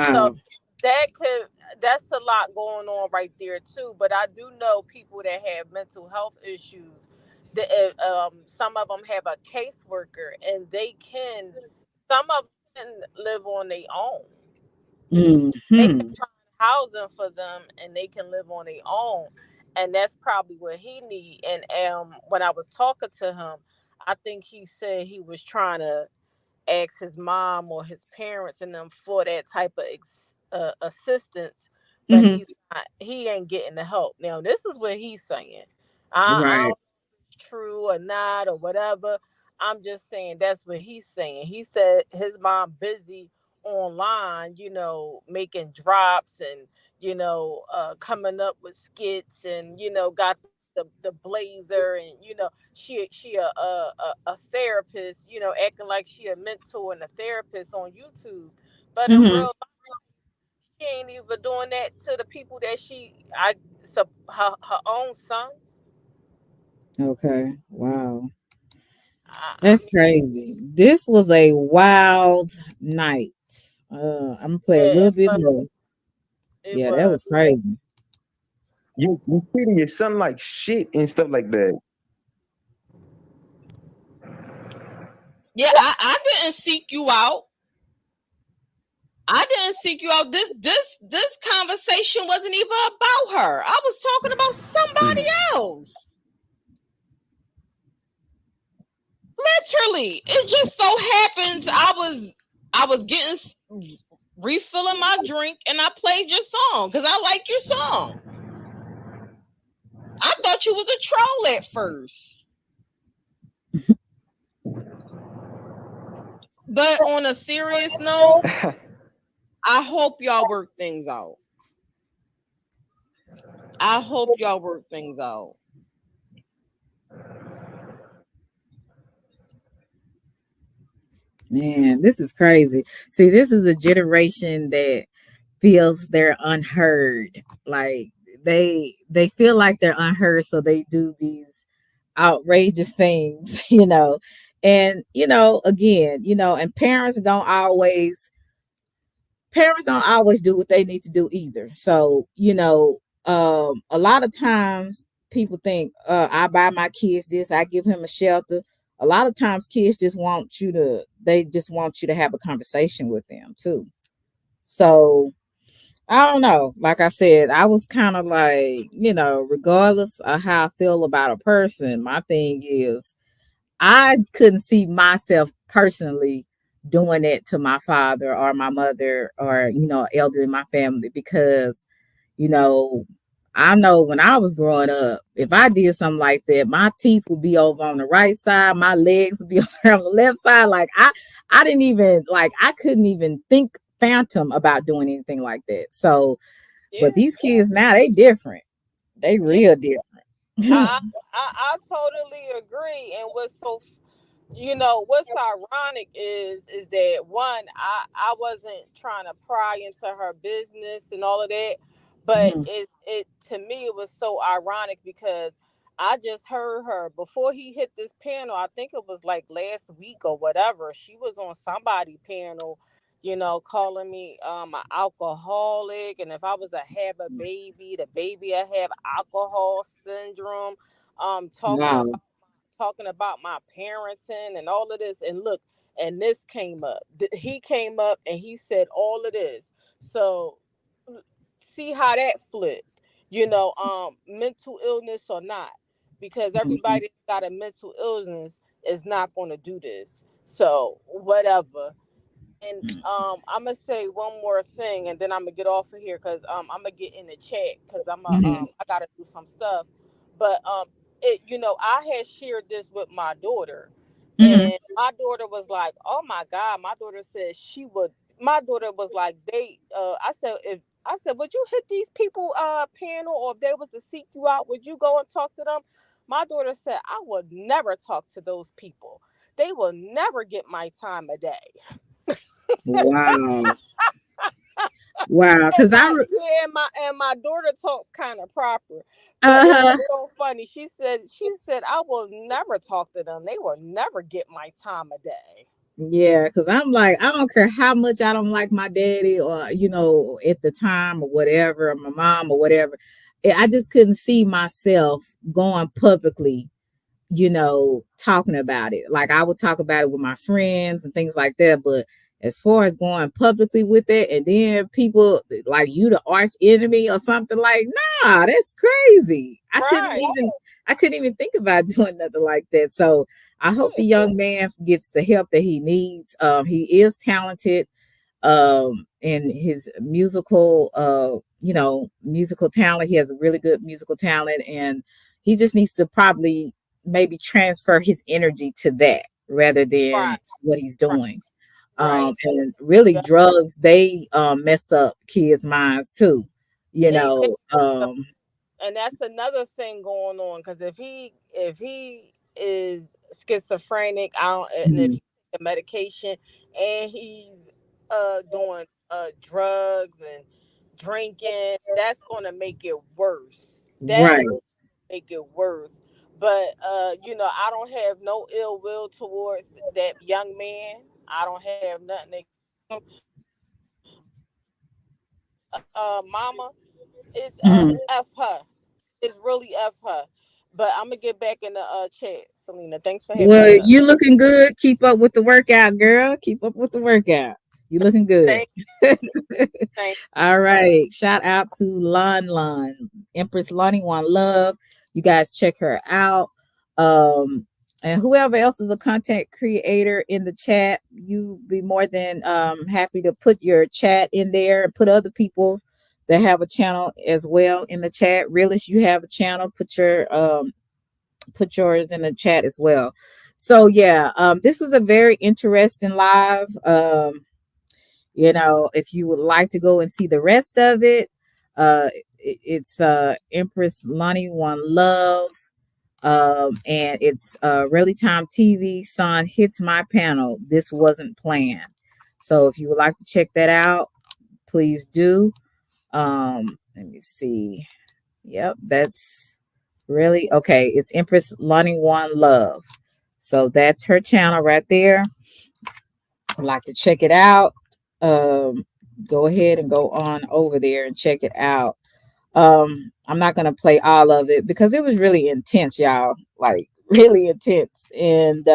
So Wow. that could that's a lot going on right there too. But I do know people that have mental health issues. That some of them have a caseworker, and they can. Some of them can live on their own. They can Hmm. find housing for them, and they can live on their own. And that's probably what he need. And when I was talking to him, I think he said he was trying to ask his mom or his parents and them for that type of assistance, but Hmm. he ain't getting the help. Now this is what he's saying. I Right. don't know if it's true or not or whatever. I'm just saying that's what he's saying. He said his mom busy online, making drops and coming up with skits, and got the blazer, and she a therapist, acting like she a mentor and a therapist on YouTube, but in Hmm. real life she ain't even doing that to the people that her own son. Okay. Wow. I That's mean, crazy. This was a wild night. I'm gonna play a yeah, little bit more. it Yeah, that was. was crazy. You treating your son like shit and stuff like that. Yeah, I didn't seek you out. I didn't seek you out. This conversation wasn't even about her. I was talking about somebody Mm. else. Literally, it just so happens I was getting refilling my drink and I played your song because I like your song. I thought you was a troll at first, but on a serious note, I hope y'all work things out. I hope y'all work things out. Man, this is crazy. See, this is a generation that feels they're unheard. Like they feel like they're unheard, so they do these outrageous things, And again, and parents don't always do what they need to do either. So, a lot of times people think, I buy my kids this, I give him a shelter. A lot of times kids just want you to have a conversation with them too. So I don't know. Like I said, I was kind of like, regardless of how I feel about a person, my thing is I couldn't see myself personally doing it to my father or my mother or, elder in my family because, you know, I know when I was growing up, if I did something like that, my teeth would be over on the right side, my legs would be over on the left side. Like I didn't even like I couldn't even think phantom about doing anything like that. So, but Yeah, these kids now they different. They yeah. real different. I totally agree. And what's ironic is that one, I wasn't trying to pry into her business and all of that, but Mhm. it to me it was so ironic because I just heard her before he hit this panel. I think it was like last week or whatever. She was on somebody panel, calling me an alcoholic, and if I was to have a baby, the baby I have alcohol syndrome. Talking Wow. about my parenting and all of this, and look, and this came up. He came up and he said all of this. So see how that flipped, mental illness or not, because Mhm. everybody that got a mental illness is not going to do this, so whatever. And I'm gonna say one more thing, and then I'm gonna get off of here because I'm gonna get in the chat because I gotta do some stuff. But I had shared this with my daughter, Hmm. and my daughter was like, "Oh my God!" My daughter said she would. My daughter was like, "They." I said, "Would you hit these people panel, or if they was to seek you out, would you go and talk to them?" My daughter said, "I would never talk to those people. They will never get my time of day." Wow. Wow. And Because I, my daughter talks kind of proper, but it was uh-huh. so funny. She said I will never talk to them. They will never get my time of day. Yeah, because I'm like, I don't care how much I don't like my daddy or, at the time or whatever, or my mom or whatever. I just couldn't see myself going publicly, talking about it. Like I would talk about it with my friends and things like that. But as far as going publicly with it, and then people like you, the arch enemy or something like, nah, that's crazy. Right. I couldn't even think about doing nothing like that. So I hope the Yeah. young man gets the help that he needs. He is talented in his musical musical talent. He has a really good musical talent, and he just needs to probably maybe transfer his energy to that rather than Right. what he's Right. doing. Right. And really Yeah. drugs, they mess up kids' minds too, you They know. do. And that's another thing going on, because if he is schizophrenic, I don't, and if Mhm. he takes medication, and he's doing drugs and drinking, that's gonna make it worse. That is Right. make it worse. But I don't have no ill will towards that young man. I don't have nothing mama. It's Mhm. F her. It's really F her. But I'm gonna get back in the chat, Selena. Thanks for having Well, me up. you looking good. Keep up with the workout, girl. Keep up with the workout. You looking good. Thank, thank. All right. Shout out to Lon. Empress Lonnie One Love. You guys check her out. Um, and whoever else is a content creator in the chat, you be more than happy to put your chat in there and put other people that have a channel as well in the chat. Realist, you have a channel, put yours in the chat as well. So yeah, this was a very interesting live. If you would like to go and see the rest of it, it's Empress Lonnie One Love. And it's Really Time TV. Son hits my panel. This wasn't planned. So if you would like to check that out, please do. Let me see. Yep, that's really okay. It's Empress Lonnie One Love. So that's her channel right there. I'd like to check it out. Um, Go ahead and go on over there and check it out. I'm not gonna play all of it because it was really intense, y'all. Like really intense. And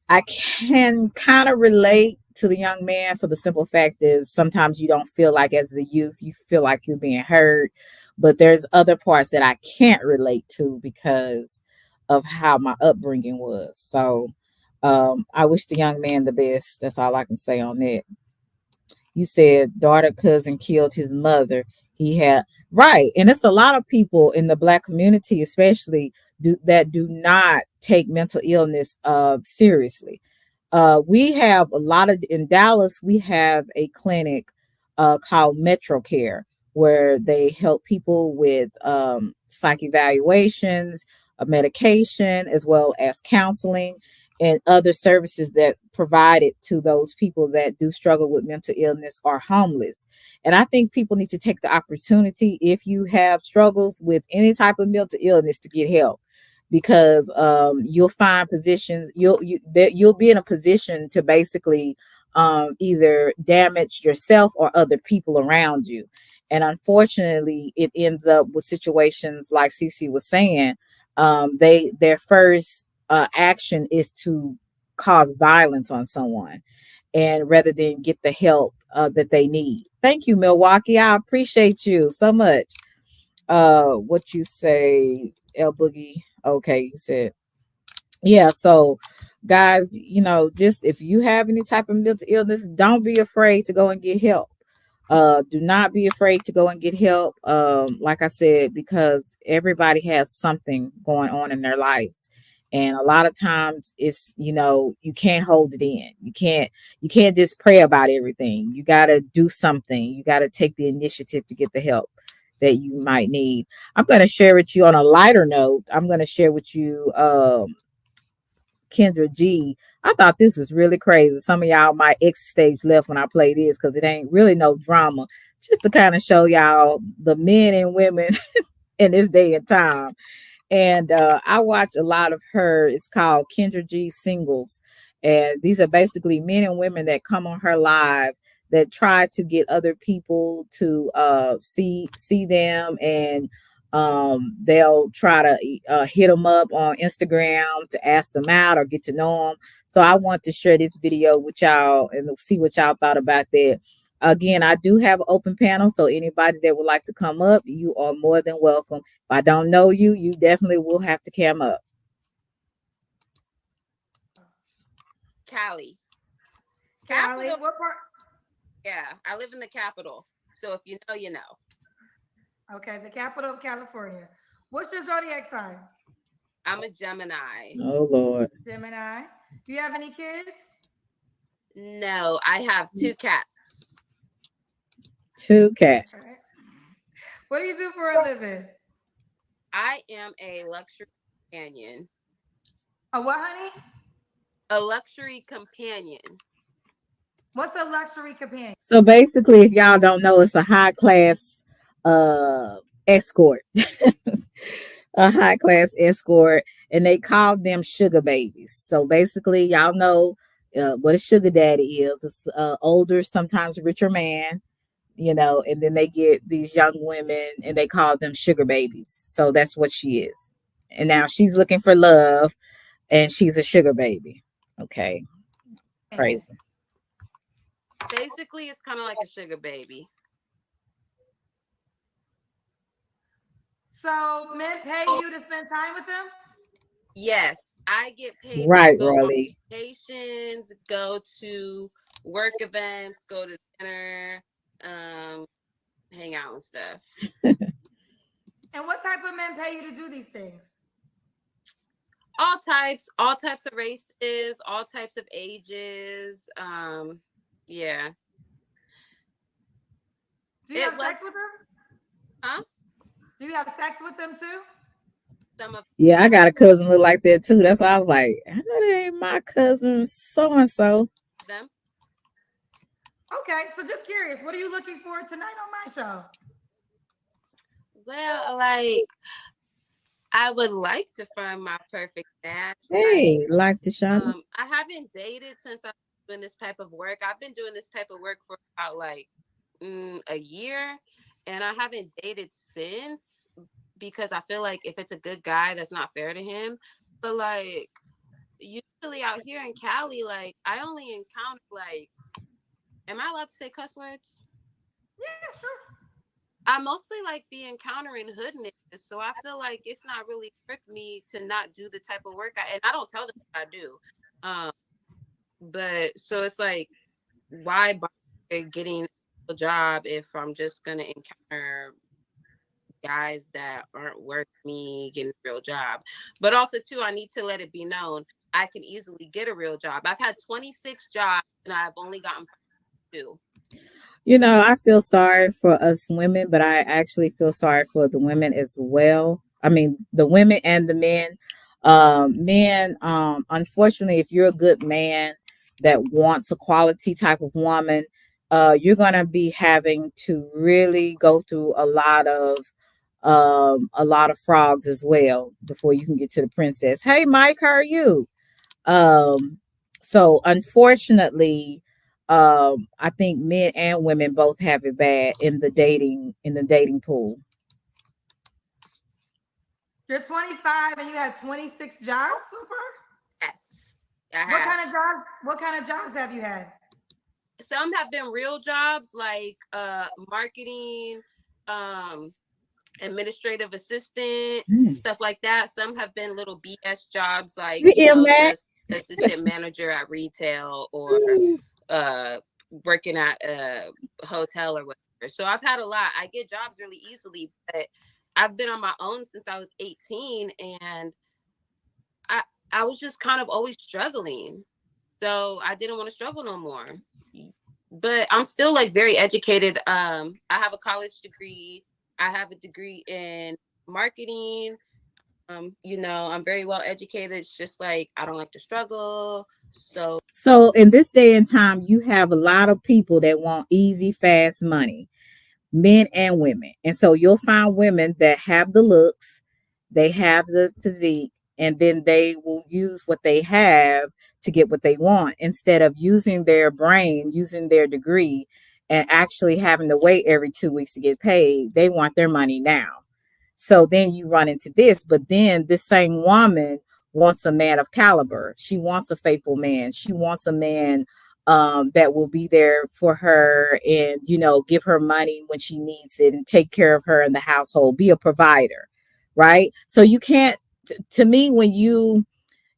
I can kind of relate to the young man for the simple fact is sometimes you don't feel like as a youth you feel like you're being heard, but there's other parts that I can't relate to because of how my upbringing was. So I wish the young man the best. That's all I can say on that. You said daughter cousin killed his mother. He had right, and it's a lot of people in the black community, especially that do not take mental illness seriously. We have a lot of in Dallas. We have a clinic called Metro Care where they help people with psych evaluations, medication, as well as counseling and other services that provided to those people that do struggle with mental illness or homeless. And I think people need to take the opportunity if you have struggles with any type of mental illness to get help because you'll find positions you'll be in a position to basically either damage yourself or other people around you. And unfortunately it ends up with situations like Cece was saying. Their first action is to cause violence on someone and rather than get the help that they need. Thank you, Milwaukee. I appreciate you so much. What you say, El Boogie? Okay, you said yeah. So, guys, just if you have any type of mental illness, don't be afraid to go and get help. Do not be afraid to go and get help. Like I said, because everybody has something going on in their lives. And a lot of times it's, you can't hold it in. You can't just pray about everything. You got to do something. You got to take the initiative to get the help that you might need. I'm going to share with you on a lighter note. I'm going to share with you, Kendra G. I thought this was really crazy. Some of y'all might X stage left when I play this because it ain't really no drama. Just to kind of show y'all the men and women in this day and time. And I watch a lot of her. It's called Kendra G Singles, and these are basically men and women that come on her live that try to get other people to see them, and they'll try to hit them up on Instagram to ask them out or get to know them. So I want to share this video with y'all and see what y'all thought about that. Again, I do have an open panel, so anybody that would like to come up, you are more than welcome. If I don't know you, you definitely will have to come up. Cali. Cali, Capital. what part? Yeah, I live in the capital. So if you know, you know. Okay, the capital of California. What's your zodiac sign? I'm a Gemini. Oh Lord. Gemini. Do you have any kids? No, I have 2 cats. 2 cats. Okay. What do you do for a living? I am a luxury companion. A what, honey? A luxury companion. What's a luxury companion? So basically, if y'all don't know, it's a high class escort. A high class escort, and they call them sugar babies. So basically, y'all know what a sugar daddy is. It's older, sometimes richer man, and then they get these young women and they call them sugar babies. So that's what she is. And now she's looking for love, and she's a sugar baby. Okay. Crazy. Basically, it's kind of like a sugar baby. So men pay you to spend time with them? Yes, I get paid Right, to go on Rolly. vacations, go to work events, go to dinner, hang out and stuff. And what type of men pay you to do these things? All types of races, all types of ages. Yeah. Do you have sex with them? Huh? Do you have sex with them too? Some of Yeah, I got a cousin look like that too. That's why I was like, I know that ain't my cousin so and so. them. Okay, so just curious, what are you looking for tonight on my show? Well, like I would like to find my perfect match. Hey, like to shine. I haven't dated since I've been doing this type of work. I've been doing this type of work for about like a year, and I haven't dated since because I feel like if it's a good guy, that's not fair to him. But like usually out here in Cali, like I only encounter like, am I allowed to say cuss words? Yeah, sure. I mostly like be encountering hood niggas, so I feel like it's not really worth me to not do the type of work and I don't tell them what I do. But so it's like, why bother getting a job if I'm just gonna encounter guys that aren't worth me getting a real job? But also too, I need to let it be known I can easily get a real job. I've had 26 jobs and I've only gotten 2. I feel sorry for us women, but I actually feel sorry for the women as well. I mean, the women and the men. Men, unfortunately, if you're a good man that wants a quality type of woman, you're gonna be having to really go through a lot of frogs as well before you can get to the princess. Hey, Mike, how are you? Um, so unfortunately, I think men and women both have it bad in the dating pool. You're 25 and you had 26 jobs so far? Yes, I have. What kind of jobs have you had? Some have been real jobs like marketing, administrative assistant, stuff like that. Some have been little BS jobs like, Matt. just assistant manager at retail or working at a hotel or whatever. So I've had a lot. I get jobs really easily, but I've been on my own since I was 18, and I I was just kind of always struggling. So I didn't want to struggle no more. But I'm still like very educated. I have a college degree. I have a degree in marketing. I'm very well educated. It's just like I don't like to struggle. So in this day and time, you have a lot of people that want easy, fast money, men and women. And so you'll find women that have the looks, they have the physique, and then they will use what they have to get what they want instead of using their brain, using their degree, and actually having to wait every 2 weeks to get paid. They want their money now. So then you run into this, but then this same woman wants a man of caliber. She wants a faithful man. She wants a man that will be there for her and, give her money when she needs it and take care of her in the household, be a provider. Right. So you can't, to me, when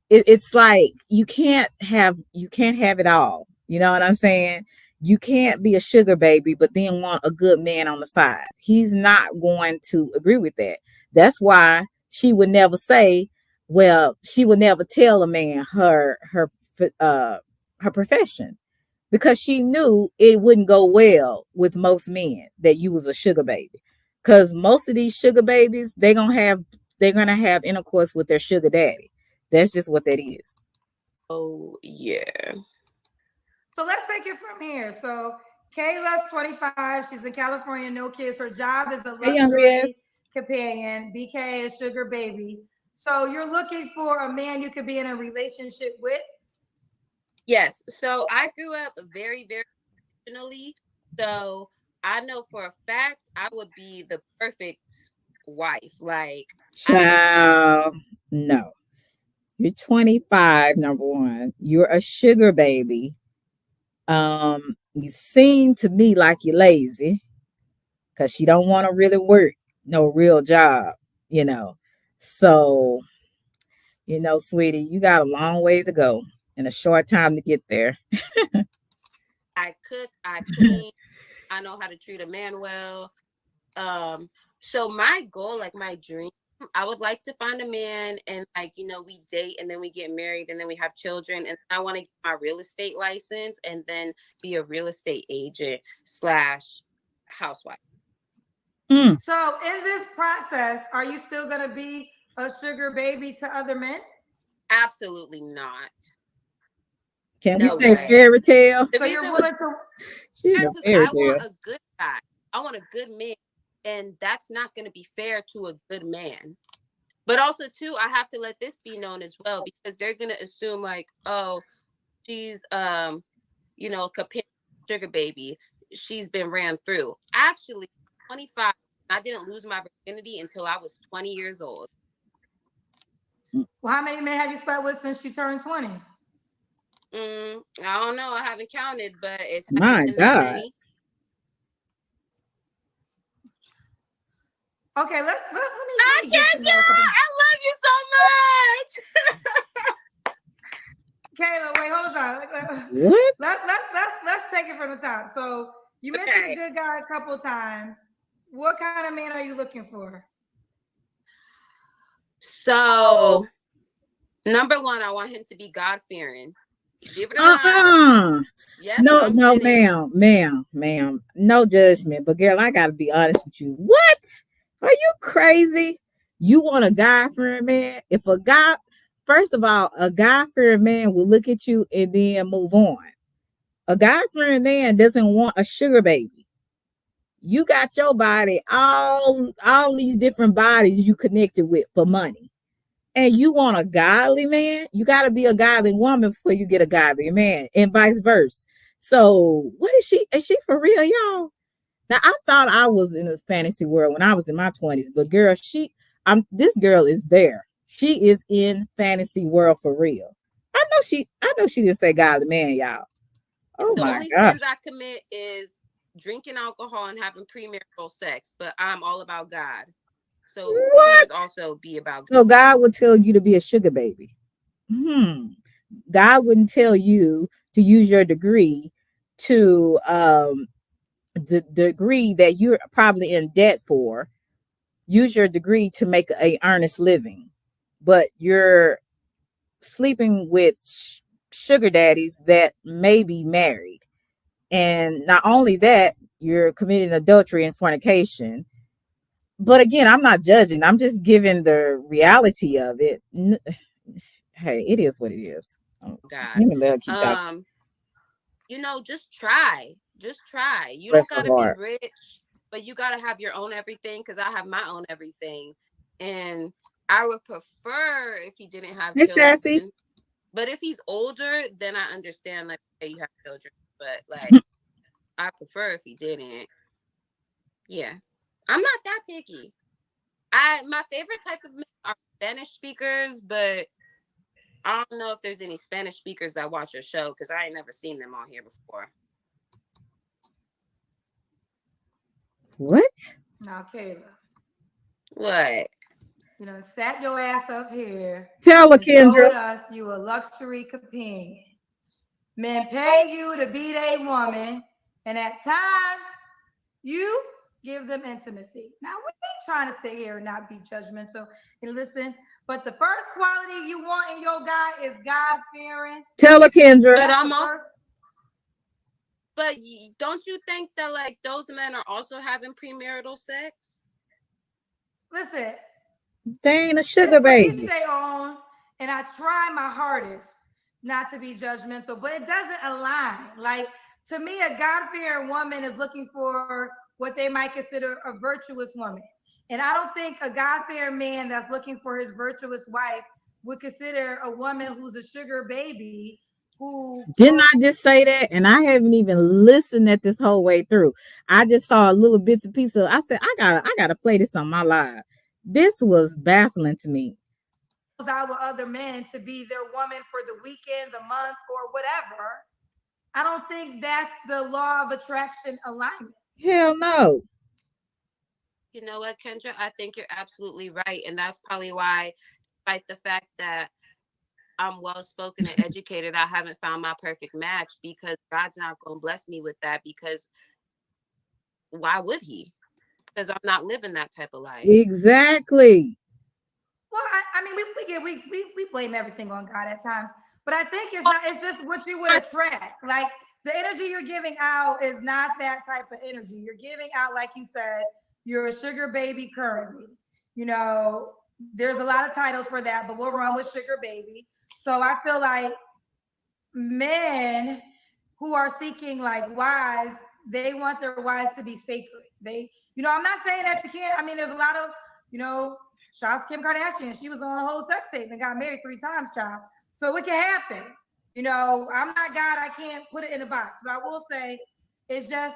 it's like you can't have it all. You know what I'm saying? You can't be a sugar baby, but then want a good man on the side. He's not going to agree with that. That's why she would never say, well, she would never tell a man uh her profession because she knew it wouldn't go well with most men that you was a sugar baby. Because most of these sugar babies, they're gonna have intercourse with their sugar daddy. That's just what that is. Oh yeah. So let's take it from here. So Kayla's 25. She's in California, no kids. Her job is a Hey, young Riaz. luxury companion. BK is sugar baby. So you're looking for a man you could be in a relationship with. Yes. So I grew up very, very traditionally. So I know for a fact I would be the perfect wife. Like I would Child, no. You're 25, number one. You're a sugar baby. You seem to me like you're lazy because you don't want to really work no real job, you know. So, sweetie, you got a long way to go and a short time to get there. I cook, I clean, I know how to treat a man well. Um, so my goal, like my dream, I would like to find a man and we date and then we get married and then we have children and I want to get my real estate license and then be a real estate agent slash housewife. Mm. So in this process, are you still going to be a sugar baby to other men? Absolutely not. Can we No say way. fairy tale? The So you're reason willing to. She's a because fairy I tale. want a good guy. I want a good man. And that's not going to be fair to a good man. But also, too, I have to let this be known as well because they're going to assume like, oh, she's, companion sugar baby. She's been ran through. Actually, 25. I didn't lose my virginity until I was 20 years old. Well, how many men have you slept with since you turned 20? I don't know. I haven't counted, but it hasn't My been that God. many. Okay, let I me get can't to do know a couple. it. I love you so much. Kayla, wait, hold on. What? Let's take it from the top. So you mentioned a Okay. good guy a couple times. What kind of man are you looking for? So, number one, I want him to be God fearing. Believe it or not. Uh-uh. Yes, No, I'm no, sitting. ma'am. No judgment. But girl, I gotta be honest with you. What? Are you crazy? You want a guy fearing man? If a guy, first of all, a guy fearing man will look at you and then move on. A guy fearing man doesn't want a sugar baby. You got your body, all these different bodies you connected with for money. And you want a godly man, you got to be a godly woman before you get a godly man, and vice versa. So, what is she? Is she for real, y'all? Now, I thought I was in a fantasy world when I was in my 20s, but girl, this girl is there. She is in fantasy world for real. I know she didn't say godly man, y'all. Oh The my only gosh. sins I commit is drinking alcohol and having premarital sex, but I'm all about God. So please What? also be about God. So God would tell you to be a sugar baby. God wouldn't tell you to use your degree to the degree that you're probably in debt for. Use your degree to make a earnest living, but you're sleeping with sugar daddies that may be married. And not only that, you're committing adultery and fornication. But again, I'm not judging. I'm just giving the reality of it. Hey, it is what it is. God. Let me let her keep talking. Just try. Just try. You Bless don't her gotta be heart. rich, but you gotta have your own everything because I have my own everything. And I would prefer if he didn't have Hey, children. Sassy. But if he's older, then I understand like okay, you have children. But like I prefer if he didn't. Yeah. I'm not that picky. My favorite type of men are Spanish speakers, but I don't know if there's any Spanish speakers that watch your show because I ain't never seen them on here before. What? Now, Kayla, What? sat your ass up here Tell her, and told Kendra. us you a luxury companion. Men pay you to be their woman, and at times you give them intimacy. Now, we ain't trying to sit here and not be judgmental and listen, but the first quality you want in your guy is God fearing. Tell her, Kendra. But I'm also. But don't you think that like those men are also having premarital sex? Listen, they ain't a sugar baby. Stay on, and I try my hardest not to be judgmental, but it doesn't align. Like to me, a God-fearing woman is looking for what they might consider a virtuous woman, and I don't think a God-fearing man that's looking for his virtuous wife would consider a woman who's a sugar baby. Who didn't I just say that? And I haven't even listened at this whole way through. I just saw a little bits and pieces. I said, I gotta play this on my live. This was baffling to me. Out with other men to be their woman for the weekend, the month, or whatever. I don't think that's the law of attraction alignment. Hell no. You know what, Kendra? I think you're absolutely right. And that's probably why, despite the fact that I'm well spoken and educated, I haven't found my perfect match because God's not going to bless me with that because why would he? Because I'm not living that type of life. Exactly. Well, I mean, we blame everything on God at times, but I think it's not. It's just what you would attract. Like the energy you're giving out is not that type of energy. You're giving out, like you said, you're a sugar baby currently. There's a lot of titles for that, but we'll run with sugar baby. So I feel like men who are seeking like wives, they want their wives to be sacred. I'm not saying that you can't. I mean, there's a lot of, shouts Kim Kardashian. She was on a whole sex tape and got married 3 times, child. So it can happen. I'm not God. I can't put it in a box. But I will say it's just,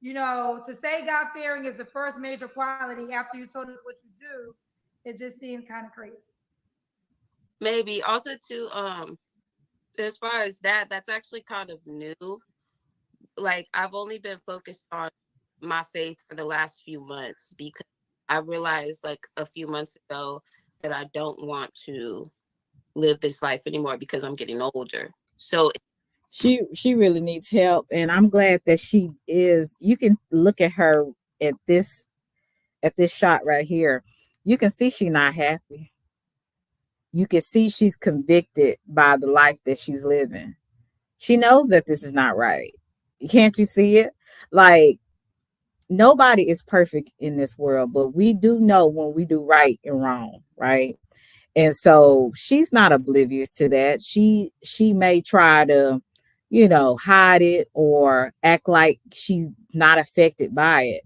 to say God fearing is the first major quality after you told us what you do, it just seemed kind of crazy. Maybe also too, as far as that's actually kind of new. Like I've only been focused on my faith for the last few months because I realized like a few months ago that I don't want to live this life anymore because I'm getting older. So she really needs help, and I'm glad that she is. You can look at her at this shot right here. You can see she's not happy. You can see she's convicted by the life that she's living. She knows that this is not right. Can't you see it? Like nobody is perfect in this world, but we do know when we do right and wrong, right? And so she's not oblivious to that. She may try to, hide it or act like she's not affected by it,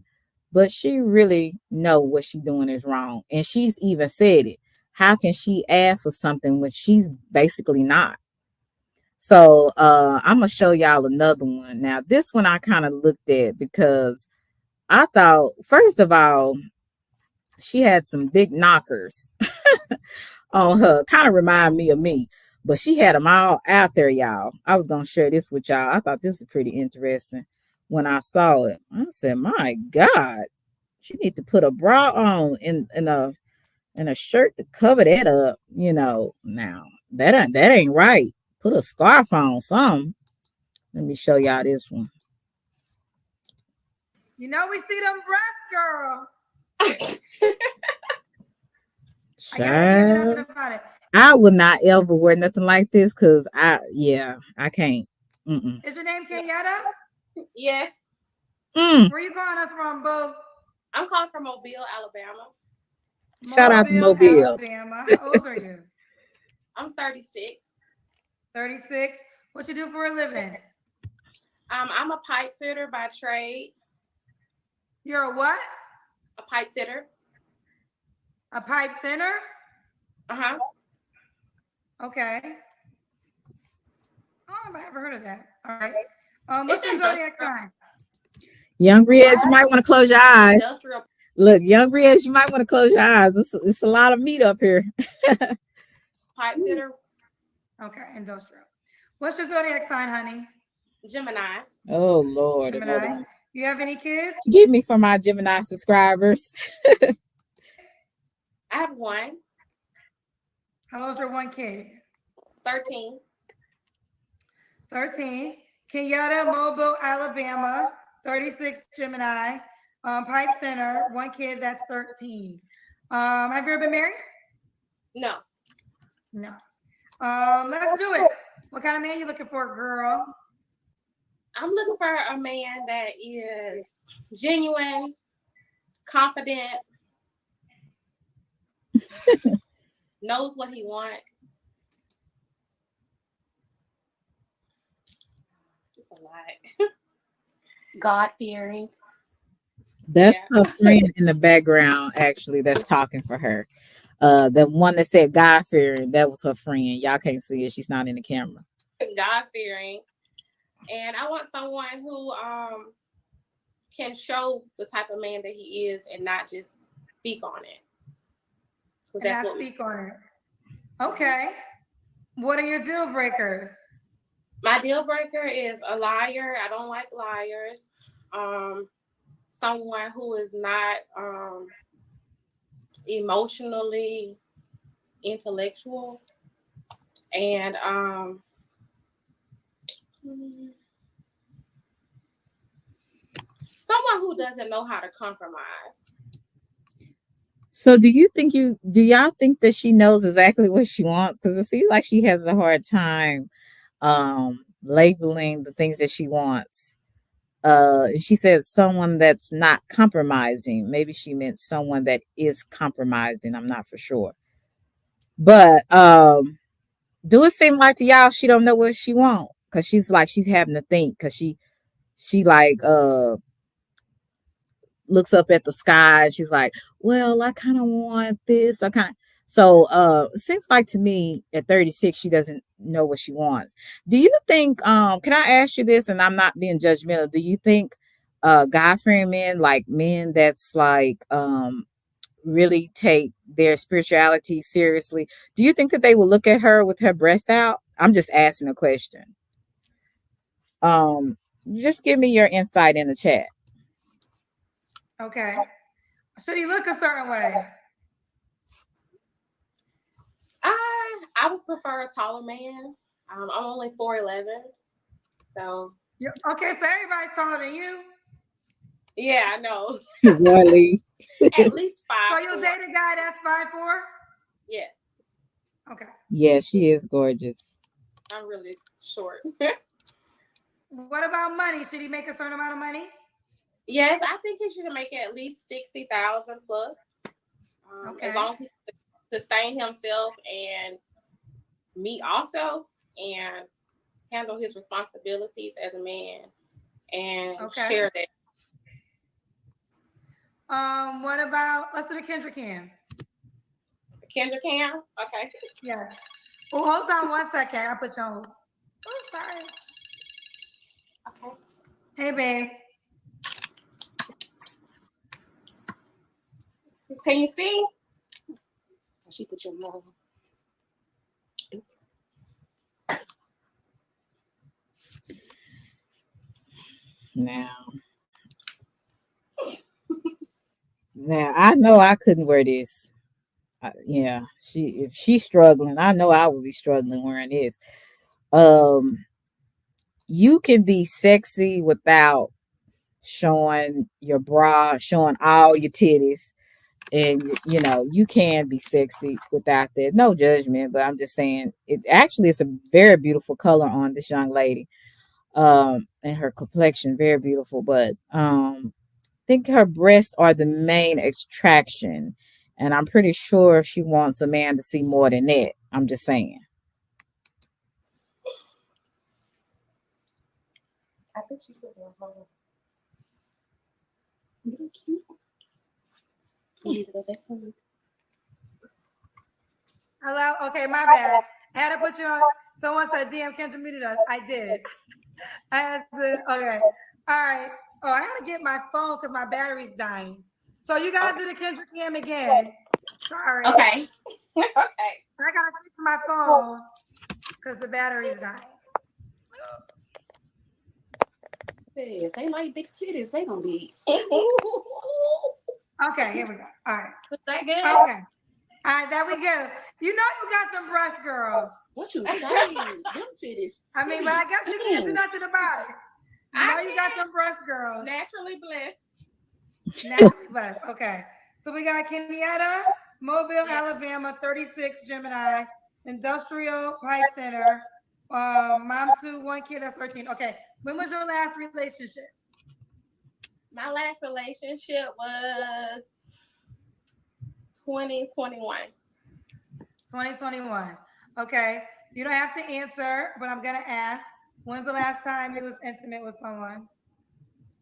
but she really know what she's doing is wrong. And she's even said it. How can she ask for something when she's basically not? So I'm gonna show y'all another one. Now, this one I kind of looked at because I thought, first of all, she had some big knockers on her. Kind of remind me of me, but she had them all out there, y'all. I was gonna share this with y'all. I thought this was pretty interesting when I saw it. I said, "My God, she need to put a bra on and a shirt to cover that up." Now that ain't right. Put a scarf on, something. Let me show y'all this one. You know we see them breasts, girl. I can't do nothing about it. I would not ever wear nothing like this because I can't. Mm-mm. Is your name Kenyatta? Yes. Where you calling us from, boo? I'm calling from Mobile, Alabama. Shout out to Mobile. Alabama. How old are you? I'm 36. 36. What you do for a living? I'm a pipe fitter by trade. You're a what? A pipe fitter. A pipe thinner? Uh-huh. Okay. Oh, I've never heard of that. All right. What's your zodiac sign? Young Riz, you might want to close your eyes. Look, Young Riz, you might want to close your eyes. It's a lot of meat up here. Pipe fitter. Okay, industrial. What's your zodiac sign, honey? Gemini. Oh, Lord. Gemini. You have any kids? Give me for my Gemini subscribers. I have one. How old's your one kid? 13. 13. Kenyatta, Mobile, Alabama. 36, Gemini. Pipe thinner. One kid, that's 13. Have you ever been married? No. No. Let's do it. What kind of man you looking for, girl? I'm looking for a man that is genuine, confident, knows what he wants. It's a lot. God-fearing. That's her friend in the background, actually, that's talking for her. The one that said God-fearing, that was her friend. Y'all can't see it. She's not in the camera. God-fearing. And I want someone who can show the type of man that he is and not just speak on it. And that's not speak on it. Okay. What are your deal breakers? My deal breaker is a liar. I don't like liars. Someone who is not emotionally intellectual, and someone who doesn't know how to compromise. So do y'all think that she knows exactly what she wants? Because it seems like she has a hard time labeling the things that she wants. She said someone that's not compromising. Maybe she meant someone that is compromising. I'm not for sure. But do it seem like to y'all she don't know what she wants? Because she's having to think, because she like looks up at the sky. She's like, well, I kind of want this. So it seems like to me at 36 she doesn't know what she wants. Do you think can I ask you this, and I'm not being judgmental, do you think God-fearing men, like men that's like really take their spirituality seriously, do you think that they will look at her with her breast out? I'm just asking a question. Just give me your insight in the chat. Okay. Should he look a certain way? I would prefer a taller man. I'm only 4'11", so. Okay, so everybody's taller than you. Yeah, I know. Really? At least 5'4". So you'll date a guy that's 5'4"? Yes. Okay. Yeah, she is gorgeous. I'm really short. What about money? Should he make a certain amount of money? Yes, I think he should make at least 60,000 plus. Okay. As long as he sustain himself and me also, and handle his responsibilities as a man, and share that. What about, let's do the Kendra Cam. Kendra Cam? Okay. Yes. Well, hold on 1 second. I'll put you on hold. Oh, sorry. Okay. Hey, babe. Can you see? She put your mom. Now I know I couldn't wear this. Yeah, if she's struggling, I know I would be struggling wearing this. you can be sexy without showing your bra, showing all your titties. And you know, you can be sexy without that. No judgment, but I'm just saying it actually is a very beautiful color on this young lady. And her complexion, very beautiful, but I think her breasts are the main attraction. And I'm pretty sure she wants a man to see more than that. I'm just saying. I think she's put one home. Really cute. You need to go back to me. Hello? Okay, my bad. I had to put you on. Someone said, damn, Kendra muted us. I did. I had to, okay. All right. Oh, I had to get my phone because my battery's dying. So you got to do the Kendra cam again. Sorry. Okay. Okay. I got to fix my phone because the battery's dying. Hey, if they like big titties, they gonna be. Okay, here we go. All right. Was that good? Okay. All right, there we go. You know you got them breasts, girl. What you saying? Them titties. I mean, but I guess you can't do nothing about it. You know you got them breasts, girls. Naturally blessed. Naturally blessed. Okay. So we got Kenyatta, Mobile, Alabama, 36, Gemini, industrial pipe thinner, mom 2, 1 kid, that's 13. Okay. When was your last relationship? My last relationship was 2021. 2021. Okay. You don't have to answer, but I'm going to ask. When's the last time you was intimate with someone?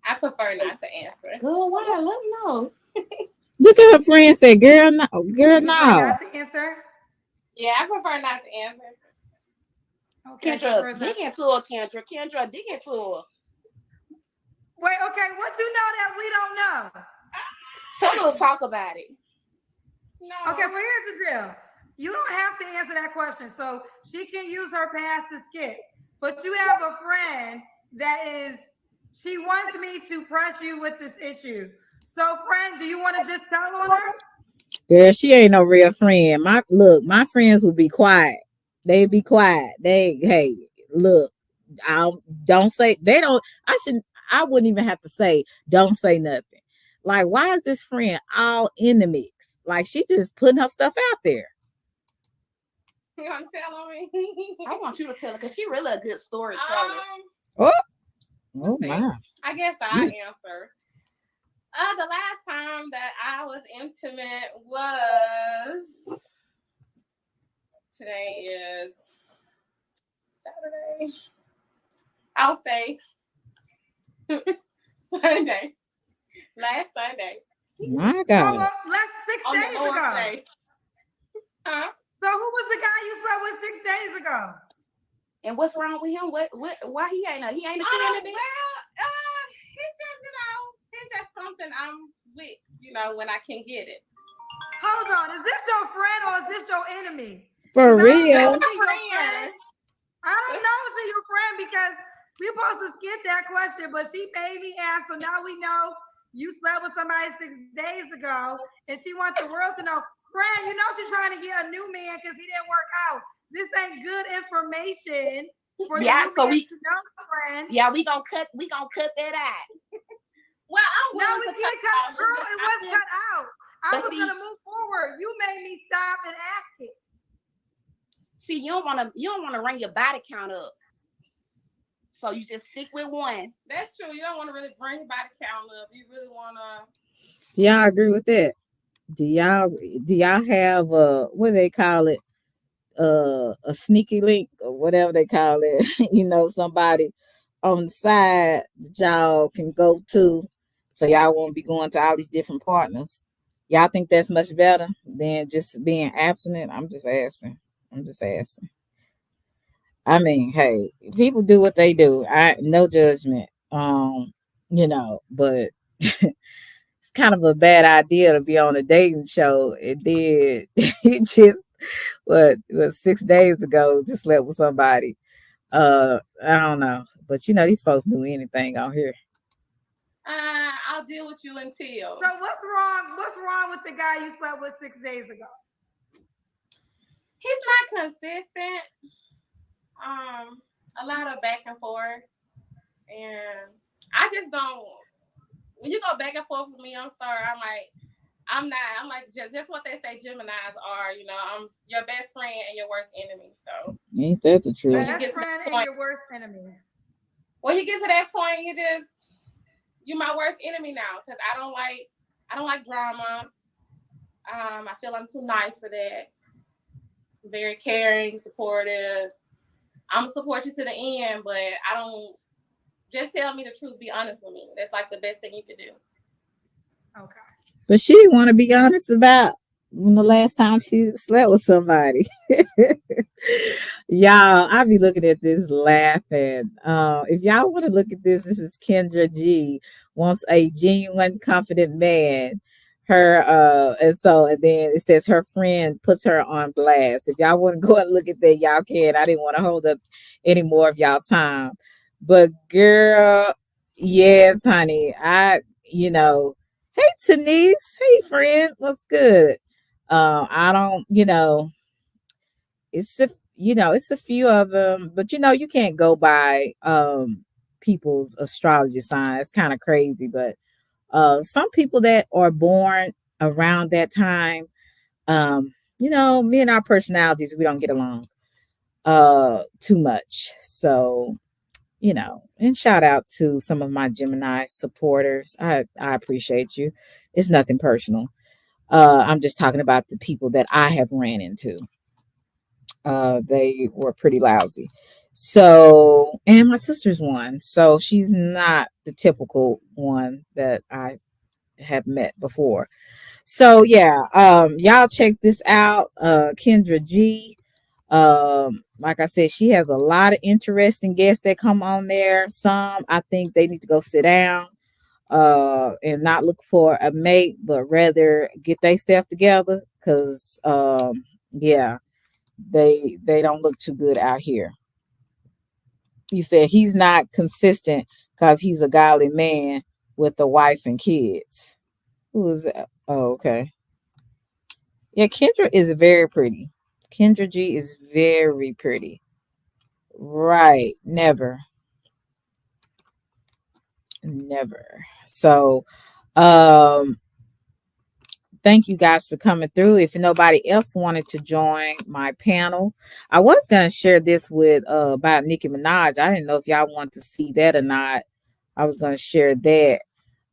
I prefer not to answer. Good, why? Let me know. Look at her friend say, girl, no, girl, You no. prefer not to answer? Yeah, I prefer not to answer. Okay. Kendra, dig into her, Kendra. Kendra, dig into her. Wait, okay. What you know that we don't know? Tell her to talk about it. No. Okay, well, here's the deal. You don't have to answer that question. So she can use her past to skip. But you have a friend that is, she wants me to press you with this issue. So, friend, do you want to just tell on her? Girl, she ain't no real friend. My friends will be quiet. They be quiet. Hey, look, don't say they don't. I wouldn't even have to say don't say nothing. Like, why is this friend all in the mix? Like, she just putting her stuff out there. You want to tell me? I want you to tell her because she really a good storyteller. Oh my! I guess I'll answer. The last time that I was intimate was today is Saturday. I'll say Sunday. Last Sunday. My God. Last 6 days ago. Huh? So who was the guy you slept with 6 days ago? And what's wrong with him? Why he ain't a candidate? Well, he's just something I'm with, when I can get it. Hold on, is this your friend or is this your enemy? For real? I don't know if she's your friend because we're supposed to skip that question, but she made me ask, so now we know you slept with somebody 6 days ago, and she wants the world to know. Friend, she's trying to get a new man because he didn't work out. This ain't good information for the new man to know, friend. Yeah, we gonna cut that out. Well, we can't cut out. Girl, it was cut out. I was gonna move forward. You made me stop and ask it. See, you don't wanna run your body count up. So you just stick with one. That's true. You don't want to really bring your body count up. You really wanna. Do y'all agree with that? Do y'all have what do they call it? A sneaky link or whatever they call it, somebody on the side that y'all can go to, so y'all won't be going to all these different partners. Y'all think that's much better than just being abstinent? I'm just asking. I mean, hey, people do what they do. No judgment. But it's kind of a bad idea to be on a dating show. It did. It just what 6 days ago just slept with somebody. I don't know. But these folks do anything out here. I'll deal with you until. So what's wrong? What's wrong with the guy you slept with 6 days ago? He's not consistent. a lot of back and forth, and I just don't. When you go back and forth with me, I'm sorry. I'm not. I'm like just what they say Geminis are. You know, I'm your best friend and your worst enemy. So Ain't that the when truth? you Best get to that friend and point, your worst enemy. when you get to that point, you my worst enemy now because I don't like drama. I feel I'm too nice for that. Very caring, supportive. I'm gonna support you to the end, but I don't. Just tell me the truth. Be honest with me. That's like the best thing you can do. Okay. But she didn't want to be honest about when the last time she slept with somebody. Y'all, I be looking at this laughing. If y'all want to look at this, this is Kendra G wants a genuine, confident man. Her and then it says her friend puts her on blast. If y'all want to go and look at that, y'all can. I didn't want to hold up any more of y'all time. But girl, yes, honey. You know, hey Denise, hey friend, what's good? I don't, it's a it's a few of them, but you can't go by people's astrology sign. It's kind of crazy, but some people that are born around that time, me and our personalities, we don't get along too much. So, and shout out to some of my Gemini supporters. I appreciate you. It's nothing personal. I'm just talking about the people that I have ran into. They were pretty lousy. So, and my sister's one. So she's not the typical one that I have met before. So yeah, y'all check this out. Kendra G. Like I said, she has a lot of interesting guests that come on there. Some I think they need to go sit down and not look for a mate, but rather get themselves together. Cause yeah, they don't look too good out here. You said he's not consistent because he's a godly man with a wife and kids. Who is that? Oh, okay. Yeah, Kendra is very pretty. Kendra G is very pretty. Right. Never. Never. So um thank you guys for coming through. If nobody else wanted to join my panel, I was gonna share this with about Nicki Minaj. I didn't know if y'all want to see that or not. I was gonna share that.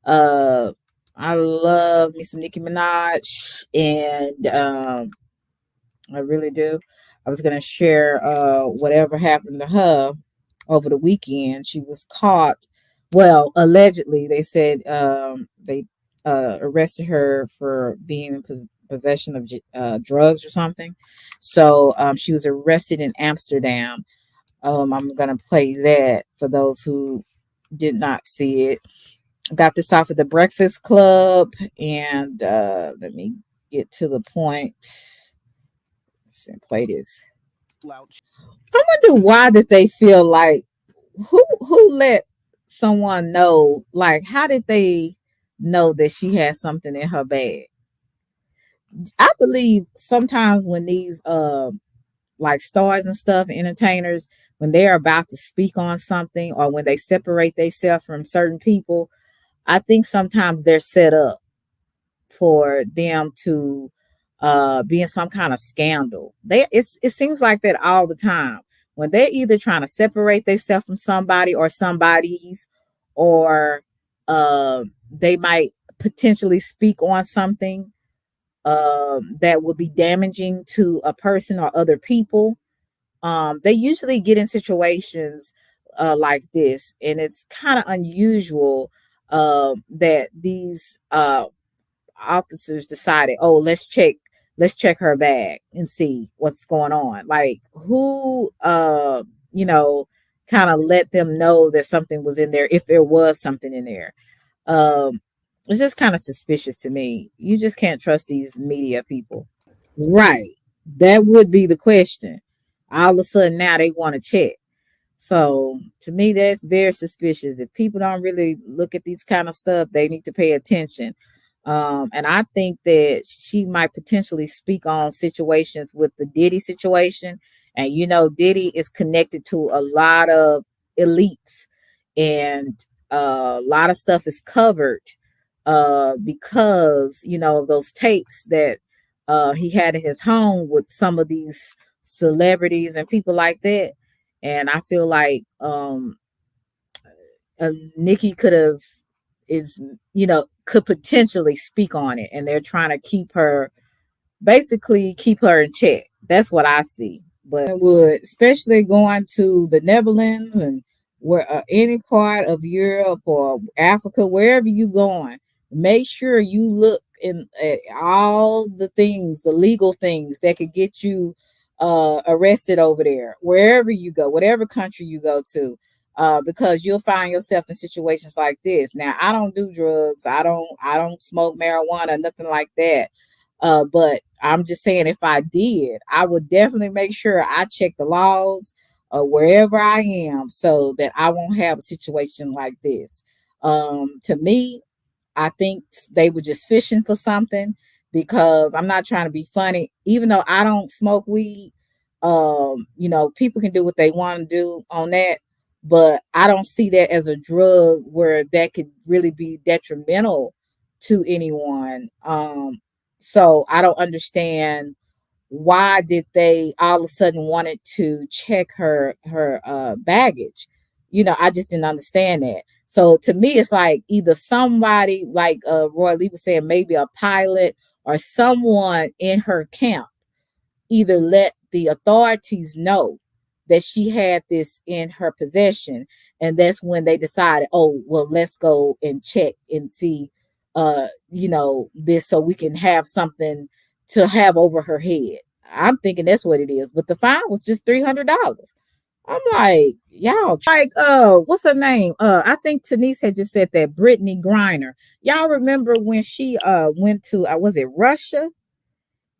Uh I love me some Nicki Minaj and I really do. I was gonna share whatever happened to her over the weekend. She was caught. Well, allegedly, they said they arrested her for being in possession of drugs or something. So she was arrested in Amsterdam. I'm gonna play that for those who did not see it. Got this off of the Breakfast Club, and let me get to the point. Let's play this. I wonder why did they feel like who let someone know, like how did they know that she had something in her bag? I believe sometimes when these like stars and stuff, entertainers, when they're about to speak on something or when they separate themselves from certain people, I think sometimes they're set up for them to be in some kind of scandal. It seems like that all the time. When they're either trying to separate themselves from somebody or somebody's, or they might potentially speak on something that would be damaging to a person or other people. They usually get in situations like this, and it's kind of unusual that these officers decided, oh, let's check her bag and see what's going on. Like who you know, kind of let them know that something was in there if there was something in there. Um it's just kind of suspicious to me. You just can't trust these media people. Right. That would be the question. All of a sudden now they want to check. So to me, that's very suspicious. If people don't really look at these kind of stuff, they need to pay attention. And I think that she might potentially speak on situations with the Diddy situation And Diddy is connected to a lot of elites, and a lot of stuff is covered because of those tapes that he had in his home with some of these celebrities and people like that. And I feel like Nikki could potentially speak on it, and they're trying to basically keep her in check. That's what I see. But would, especially going to the Netherlands and where any part of Europe or Africa, wherever you going, make sure you look at all the things, the legal things that could get you arrested over there, wherever you go, whatever country you go to. Because you'll find yourself in situations like this. Now, I don't do drugs. I don't smoke marijuana, nothing like that. But I'm just saying, if I did, I would definitely make sure I check the laws wherever I am, so that I won't have a situation like this. To me, I think they were just fishing for something, because I'm not trying to be funny. Even though I don't smoke weed, people can do what they want to do on that. But I don't see that as a drug where that could really be detrimental to anyone. So I don't understand, why did they all of a sudden wanted to check her baggage. I just didn't understand that. So to me, it's like either somebody like Roy Lee was saying, maybe a pilot or someone in her camp either let the authorities know that she had this in her possession, and that's when they decided, oh well, let's go and check and see this, so we can have something to have over her head. I'm thinking that's what it is, but the fine was just $300. I'm like, y'all, like, what's her name? I think Denise had just said that, Brittany Griner. Y'all remember when she went to was it Russia?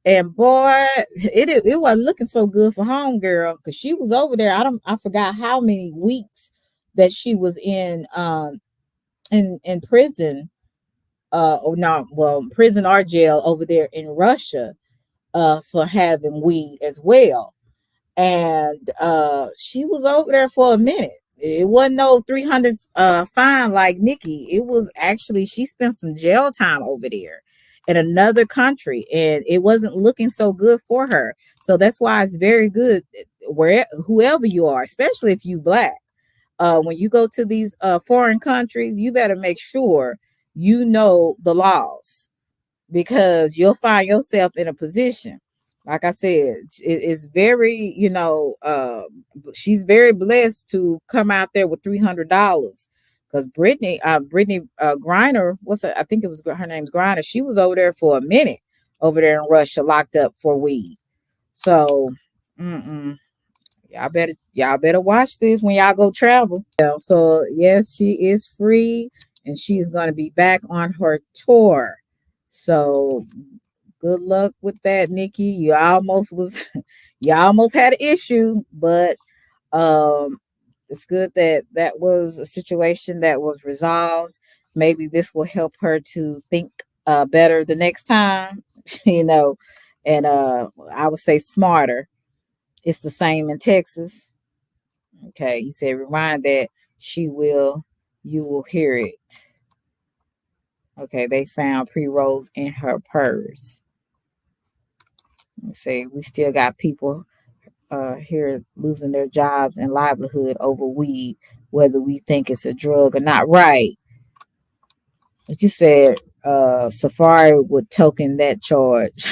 And boy, it wasn't looking so good for homegirl, because she was over there. I forgot how many weeks that she was in prison, or not, well, prison or jail over there in Russia, for having weed as well. And she was over there for a minute. It wasn't no 300 fine like Nikki. It was actually, she spent some jail time over there in another country, and it wasn't looking so good for her. So that's why it's very good, where whoever you are, especially if you black, when you go to these foreign countries, you better make sure you know the laws, because you'll find yourself in a position. Like I said, it is very, she's very blessed to come out there with $300. Because Brittany Griner, I think it was her name's Griner. She was over there for a minute, over there in Russia, locked up for weed. So, y'all better watch this when y'all go travel. Yeah, so yes, she is free, and she's going to be back on her tour. So good luck with that, Nikki. You almost had an issue, but um, it's good that that was a situation that was resolved. Maybe this will help her to think better the next time, you know, and I would say smarter. It's the same in Texas. Okay, you said rewind that, you will hear it. Okay, they found pre-rolls in her purse. Say we still got people here losing their jobs and livelihood over weed, whether we think it's a drug or not. Right. But you said Safari would token that charge.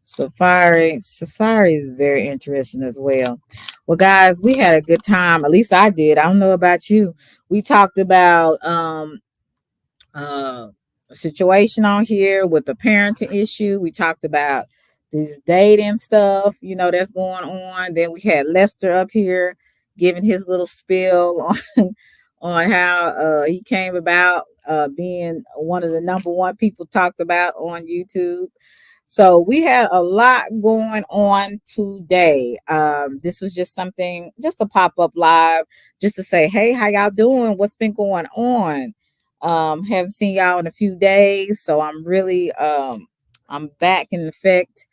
Safari is very interesting as well. Well, guys, we had a good time. At least I did. I don't know about you. We talked about uh, a situation on here with the parenting issue. We talked about this dating stuff, that's going on. Then we had Lester up here giving his little spiel on how he came about being one of the number one people talked about on YouTube. So we had a lot going on today. This was just something, just a pop-up live, just to say, hey, how y'all doing? What's been going on? Haven't seen y'all in a few days, so I'm really I'm back in effect.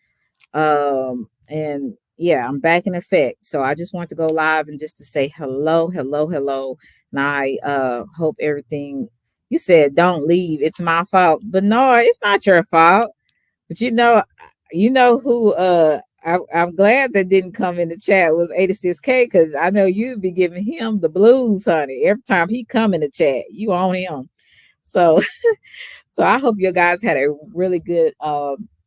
And Yeah, I'm back in effect. So I just want to go live and just to say hello, hello, hello. And I hope everything you said don't leave. It's my fault. But no, it's not your fault. But you know who I'm glad that didn't come in the chat was 86K because I know you'd be giving him the blues, honey. Every time he come in the chat, you on him. So so I hope you guys had a really good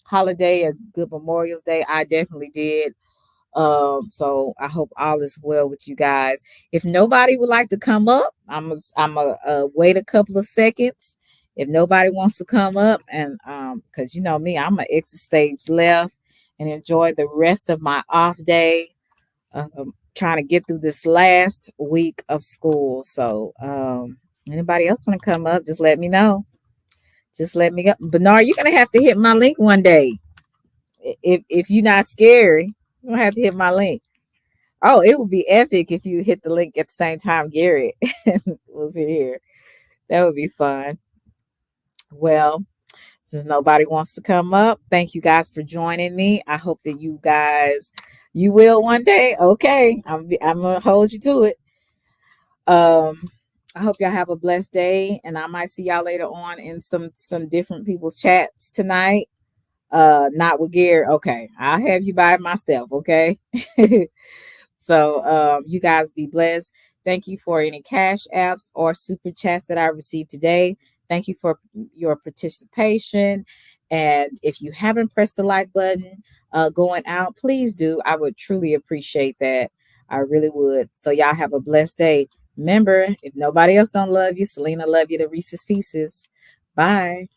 holiday, a good Memorial's Day. I definitely did. So I hope all is well with you guys. If nobody would like to come up, I'm a wait a couple of seconds. If nobody wants to come up, and because you know me, I'm gonna exit stage left and enjoy the rest of my off day. Trying to get through this last week of school. So anybody else want to come up? Just let me know. Just let me go. Bernard, you're gonna have to hit my link one day. If you're not scary, you're gonna have to hit my link. Oh, it would be epic if you hit the link at the same time Garrett was here. That would be fun. Well, since nobody wants to come up, thank you guys for joining me. I hope that you will one day. Okay, I'm gonna hold you to it. Um, I hope y'all have a blessed day, and I might see y'all later on in some different people's chats tonight. Not with Garrett. Okay, I'll have you by myself. Okay. So you guys be blessed. Thank you for any cash apps or super chats that I received today. Thank you for your participation. And if you haven't pressed the like button going out, please do. I would truly appreciate that. I really would. So y'all have a blessed day. Remember, if nobody else don't love you, Selena love you to Reese's Pieces. Bye.